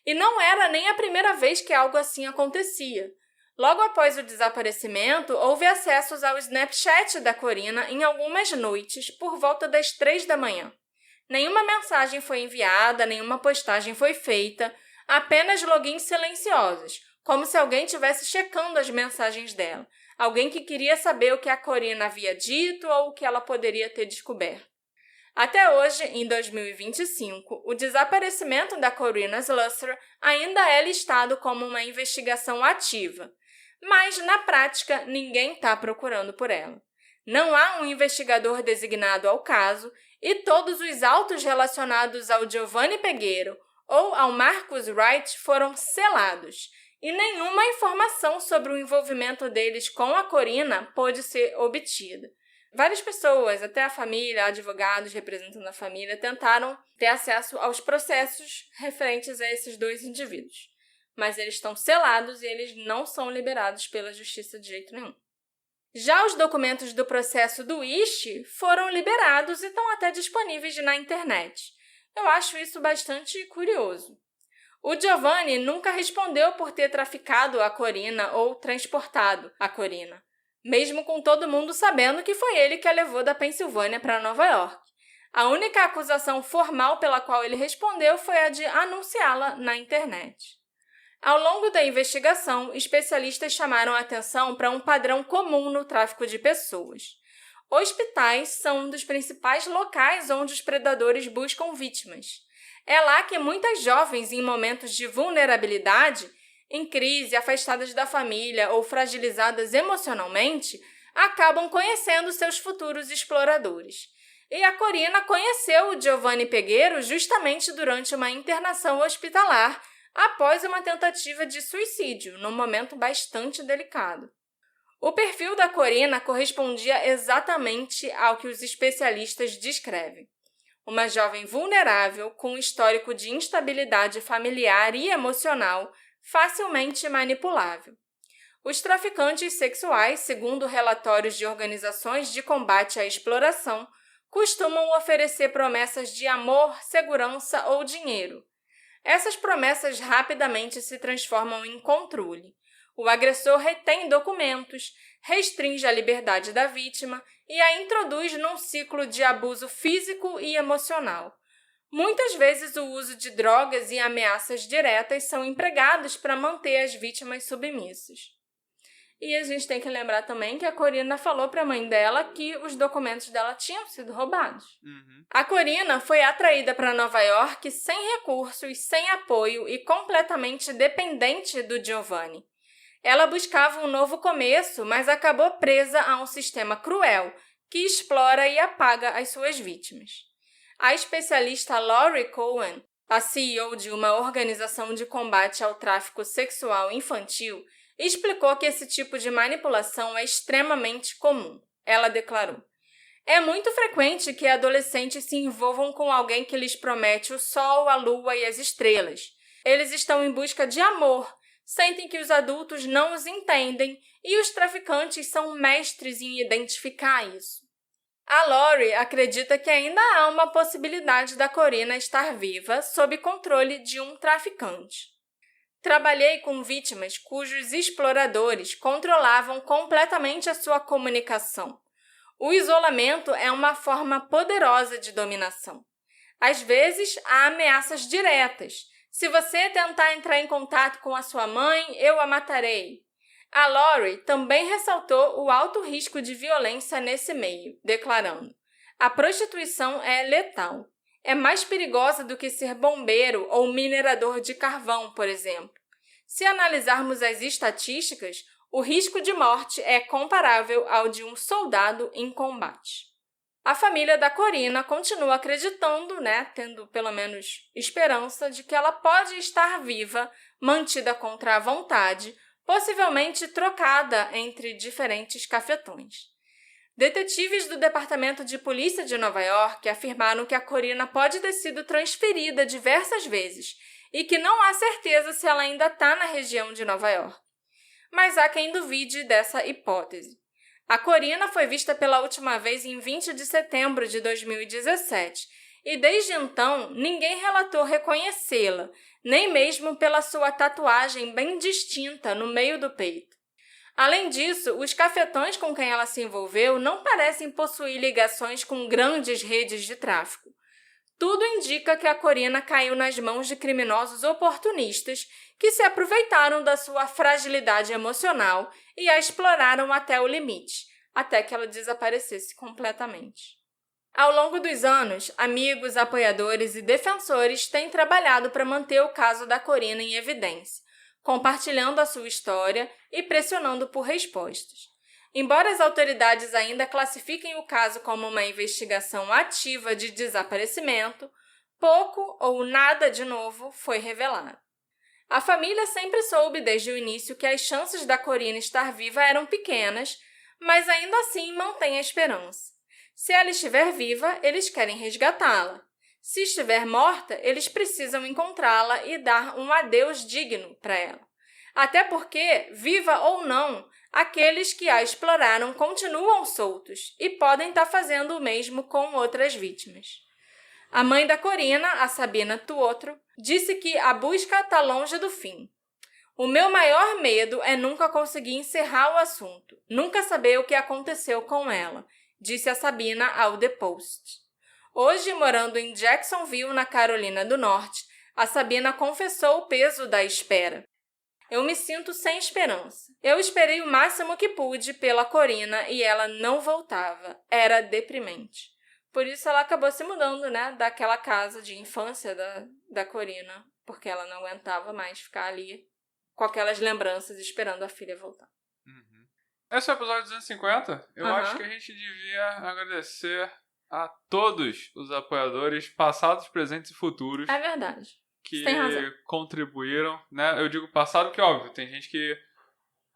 E não era nem a primeira vez que algo assim acontecia. Logo após o desaparecimento, houve acessos ao Snapchat da Corina em algumas noites, por volta das 3 da manhã. Nenhuma mensagem foi enviada, nenhuma postagem foi feita, apenas logins silenciosos, como se alguém estivesse checando as mensagens dela. Alguém que queria saber o que a Corina havia dito ou o que ela poderia ter descoberto. Até hoje, em 2025, o desaparecimento da Corina Slusser ainda é listado como uma investigação ativa. Mas, na prática, ninguém está procurando por ela. Não há um investigador designado ao caso e todos os autos relacionados ao Giovanni Pegueiro ou ao Marcus Wright foram selados e nenhuma informação sobre o envolvimento deles com a Corina pôde ser obtida. Várias pessoas, até a família, advogados representando a família, tentaram ter acesso aos processos referentes a esses 2 indivíduos. Mas eles estão selados e eles não são liberados pela justiça de jeito nenhum. Já os documentos do processo do ISH foram liberados e estão até disponíveis na internet. Eu acho isso bastante curioso. O Giovanni nunca respondeu por ter traficado a Corina ou transportado a Corina, mesmo com todo mundo sabendo que foi ele que a levou da Pensilvânia para Nova York. A única acusação formal pela qual ele respondeu foi a de anunciá-la na internet. Ao longo da investigação, especialistas chamaram a atenção para um padrão comum no tráfico de pessoas. Hospitais são um dos principais locais onde os predadores buscam vítimas. É lá que muitas jovens em momentos de vulnerabilidade, em crise, afastadas da família ou fragilizadas emocionalmente, acabam conhecendo seus futuros exploradores. E a Corina conheceu o Giovanni Pegueiro justamente durante uma internação hospitalar após uma tentativa de suicídio, num momento bastante delicado. O perfil da Corina correspondia exatamente ao que os especialistas descrevem. Uma jovem vulnerável, com um histórico de instabilidade familiar e emocional, facilmente manipulável. Os traficantes sexuais, segundo relatórios de organizações de combate à exploração, costumam oferecer promessas de amor, segurança ou dinheiro. Essas promessas rapidamente se transformam em controle. O agressor retém documentos, restringe a liberdade da vítima e a introduz num ciclo de abuso físico e emocional. Muitas vezes o uso de drogas e ameaças diretas são empregados para manter as vítimas submissas. E a gente tem que lembrar também que a Corina falou para a mãe dela que os documentos dela tinham sido roubados. A Corina foi atraída para Nova York sem recursos, sem apoio e completamente dependente do Giovanni. Ela buscava um novo começo, mas acabou presa a um sistema cruel que explora e apaga as suas vítimas. A especialista Laurie Cohen, a CEO de uma organização de combate ao tráfico sexual infantil, explicou que esse tipo de manipulação é extremamente comum. Ela declarou: "É muito frequente que adolescentes se envolvam com alguém que lhes promete o sol, a lua e as estrelas. Eles estão em busca de amor, sentem que os adultos não os entendem e os traficantes são mestres em identificar isso." A Laurie acredita que ainda há uma possibilidade da Corina estar viva sob controle de um traficante. "Trabalhei com vítimas cujos exploradores controlavam completamente a sua comunicação. O isolamento é uma forma poderosa de dominação. Às vezes, há ameaças diretas. Se você tentar entrar em contato com a sua mãe, eu a matarei." A Laurie também ressaltou o alto risco de violência nesse meio, declarando: "A prostituição é letal. É mais perigosa do que ser bombeiro ou minerador de carvão, por exemplo. Se analisarmos as estatísticas, o risco de morte é comparável ao de um soldado em combate." A família da Corina continua acreditando, tendo pelo menos esperança de que ela pode estar viva, mantida contra a vontade, possivelmente trocada entre diferentes cafetões. Detetives do Departamento de Polícia de Nova York afirmaram que a Corina pode ter sido transferida diversas vezes e que não há certeza se ela ainda está na região de Nova York. Mas há quem duvide dessa hipótese. A Corina foi vista pela última vez em 20 de setembro de 2017 e desde então ninguém relatou reconhecê-la, nem mesmo pela sua tatuagem bem distinta no meio do peito. Além disso, os cafetões com quem ela se envolveu não parecem possuir ligações com grandes redes de tráfico. Tudo indica que a Corina caiu nas mãos de criminosos oportunistas que se aproveitaram da sua fragilidade emocional e a exploraram até o limite, até que ela desaparecesse completamente. Ao longo dos anos, amigos, apoiadores e defensores têm trabalhado para manter o caso da Corina em evidência, compartilhando a sua história e pressionando por respostas. Embora as autoridades ainda classifiquem o caso como uma investigação ativa de desaparecimento, pouco ou nada de novo foi revelado. A família sempre soube desde o início que as chances da Corina estar viva eram pequenas, mas ainda assim mantém a esperança. Se ela estiver viva, eles querem resgatá-la. Se estiver morta, eles precisam encontrá-la e dar um adeus digno para ela. Até porque, viva ou não, aqueles que a exploraram continuam soltos e podem estar fazendo o mesmo com outras vítimas. A mãe da Corina, a Sabina Tuotro, disse que a busca está longe do fim. "O meu maior medo é nunca conseguir encerrar o assunto, nunca saber o que aconteceu com ela", disse a Sabina ao The Post. Hoje, morando em Jacksonville, na Carolina do Norte, a Sabina confessou o peso da espera. "Eu me sinto sem esperança. Eu esperei o máximo que pude pela Corina e ela não voltava. Era deprimente." Por isso ela acabou se mudando, daquela casa de infância da Corina, porque ela não aguentava mais ficar ali com aquelas lembranças esperando a filha voltar. Uhum. Esse é o episódio 250. Eu Uhum. acho que a gente devia agradecer a todos os apoiadores, passados, presentes e futuros, É verdade. que Tem razão. contribuíram, Eu digo passado porque, óbvio, tem gente que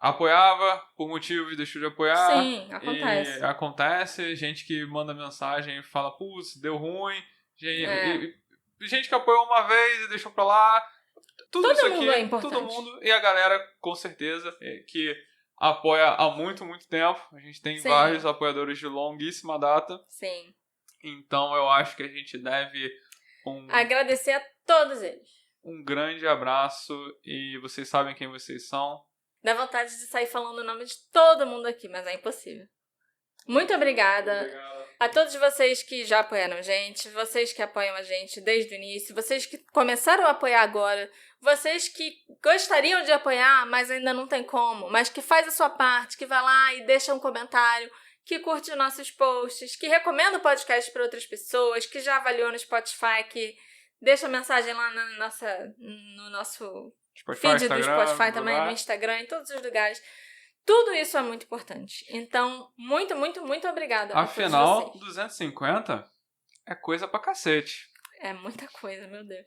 apoiava por motivos, deixou de apoiar. Sim, acontece. E acontece, gente que manda mensagem e fala, putz, deu ruim. Gente que apoiou uma vez e deixou pra lá. Todo isso aqui, mundo é importante. todo mundo. E a galera, com certeza, que apoia há muito, muito tempo. A gente tem vários apoiadores de longuíssima data. Sim. Então eu acho que a gente deve agradecer a todos eles. Um grande abraço e vocês sabem quem vocês são. Dá vontade de sair falando o nome de todo mundo aqui, mas é impossível. Muito obrigada a todos vocês que já apoiaram a gente, vocês que apoiam a gente desde o início, vocês que começaram a apoiar agora, vocês que gostariam de apoiar, mas ainda não tem como, mas que faz a sua parte, que vai lá e deixa um comentário, que curte nossos posts, que recomenda o podcast para outras pessoas, que já avaliou no Spotify, que deixa mensagem lá no nosso Spotify, feed Instagram, do Spotify também, no Instagram, em todos os lugares. Tudo isso é muito importante. Então, muito, muito, muito obrigada a todos Afinal, vocês. 250 é coisa pra cacete. É muita coisa, meu Deus.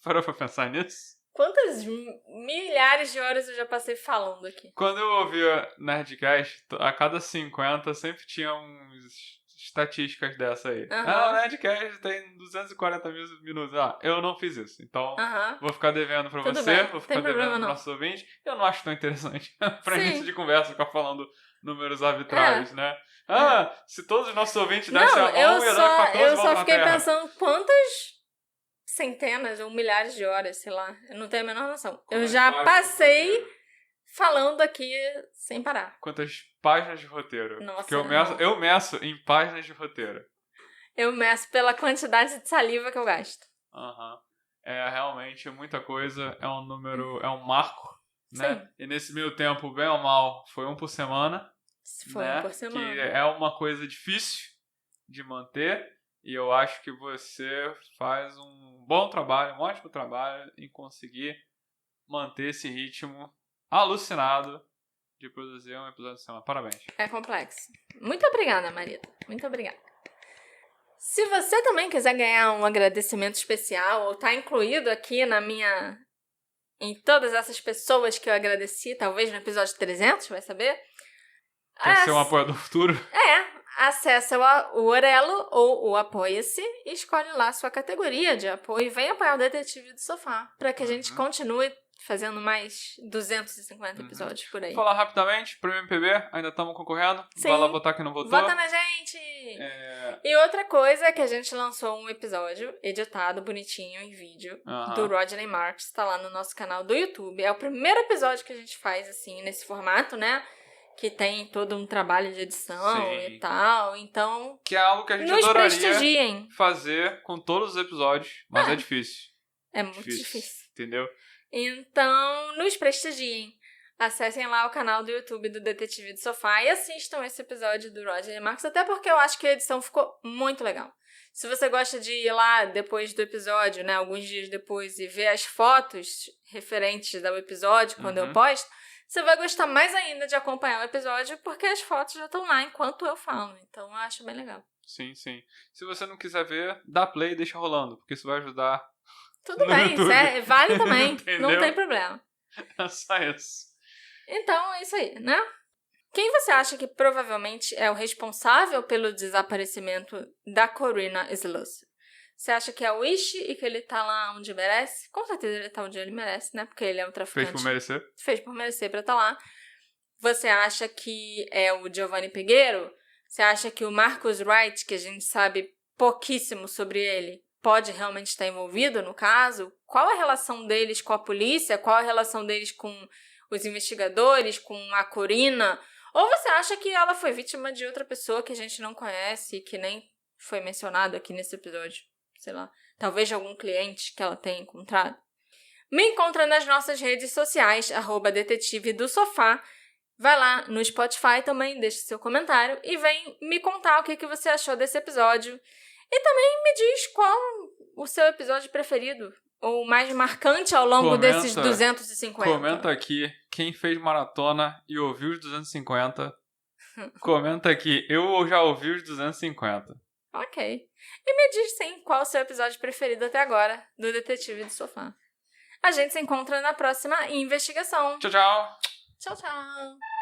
Parou pra pensar nisso? Quantas milhares de horas eu já passei falando aqui? Quando eu ouvia Nerdcast, a cada 50 sempre tinha uns estatísticas dessa aí. O Nerdcast tem 240 mil minutos. Eu não fiz isso. Então, vou ficar devendo pra Tudo você, bem, vou ficar devendo pros nossos ouvintes. Eu não acho tão interessante pra início de conversa ficar falando números arbitrários, né? Se todos os nossos ouvintes dessem a mão, ia dar 14 eu voltas só na fiquei Terra. pensando quantas centenas ou milhares de horas, sei lá. Eu não tenho a menor noção. Eu já passei falando aqui sem parar. Quantas páginas de roteiro? Nossa, porque eu meço em páginas de roteiro. Eu meço pela quantidade de saliva que eu gasto. É realmente muita coisa. É um número, é um marco, né? Sim. E nesse meio tempo, bem ou mal, foi um por semana. Foi né? um por semana. Que é uma coisa difícil de manter. E eu acho que você faz um bom trabalho, um ótimo trabalho em conseguir manter esse ritmo alucinado de produzir um episódio de semana. Parabéns. É complexo. Muito obrigada, Marita. Muito obrigada. Se você também quiser ganhar um agradecimento especial ou tá incluído aqui em todas essas pessoas que eu agradeci, talvez no episódio 300, vai saber? Quer ser um apoiador futuro? Acessa o Orelo ou o Apoia-se e escolhe lá a sua categoria de apoio e vem apoiar o Detetive do Sofá para que a gente continue fazendo mais 250 episódios por aí. Vou falar rapidamente, pro MPB, ainda estamos concorrendo. Sim. Vai lá votar quem não votou. Vota na gente! E outra coisa é que a gente lançou um episódio editado, bonitinho, em vídeo, do Rodney Marks, tá lá no nosso canal do YouTube. É o primeiro episódio que a gente faz, assim, nesse formato, né? Que tem todo um trabalho de edição e tal, então... Que é algo que a gente adoraria fazer com todos os episódios, mas é difícil. É muito difícil. Entendeu? Então, nos prestigiem. Acessem lá o canal do YouTube do Detetive do Sofá e assistam esse episódio do Rodney Marks, até porque eu acho que a edição ficou muito legal. Se você gosta de ir lá depois do episódio, né, alguns dias depois, e ver as fotos referentes ao episódio, quando eu posto, você vai gostar mais ainda de acompanhar o episódio, porque as fotos já estão lá enquanto eu falo. Então, eu acho bem legal. Sim, sim. Se você não quiser ver, dá play e deixa rolando, porque isso vai ajudar. Tudo bem, vale também. Não tem problema. É só isso. Então, é isso aí, né? Quem você acha que provavelmente é o responsável pelo desaparecimento da Corina Sluss? Você acha que é o Ishi e que ele tá lá onde merece? Com certeza ele tá onde ele merece, né? Porque ele é um traficante. Fez por merecer? Fez por merecer pra estar lá. Você acha que é o Giovanni Pegueiro? Você acha que o Marcus Wright, que a gente sabe pouquíssimo sobre ele, pode realmente estar envolvido no caso? Qual a relação deles com a polícia? Qual a relação deles com os investigadores, com a Corina? Ou você acha que ela foi vítima de outra pessoa que a gente não conhece, que nem foi mencionado aqui nesse episódio? Sei lá, talvez de algum cliente que ela tenha encontrado. Me encontra nas nossas redes sociais, @detetive do sofá. Vai lá no Spotify também, deixe seu comentário e vem me contar o que você achou desse episódio. E também me diz qual o seu episódio preferido, ou mais marcante ao longo desses 250. Comenta aqui quem fez maratona e ouviu os 250. Comenta aqui, eu já ouvi os 250. Ok. E me diz, sim, qual o seu episódio preferido até agora do Detetive do Sofá. A gente se encontra na próxima investigação. Tchau, tchau. Tchau, tchau.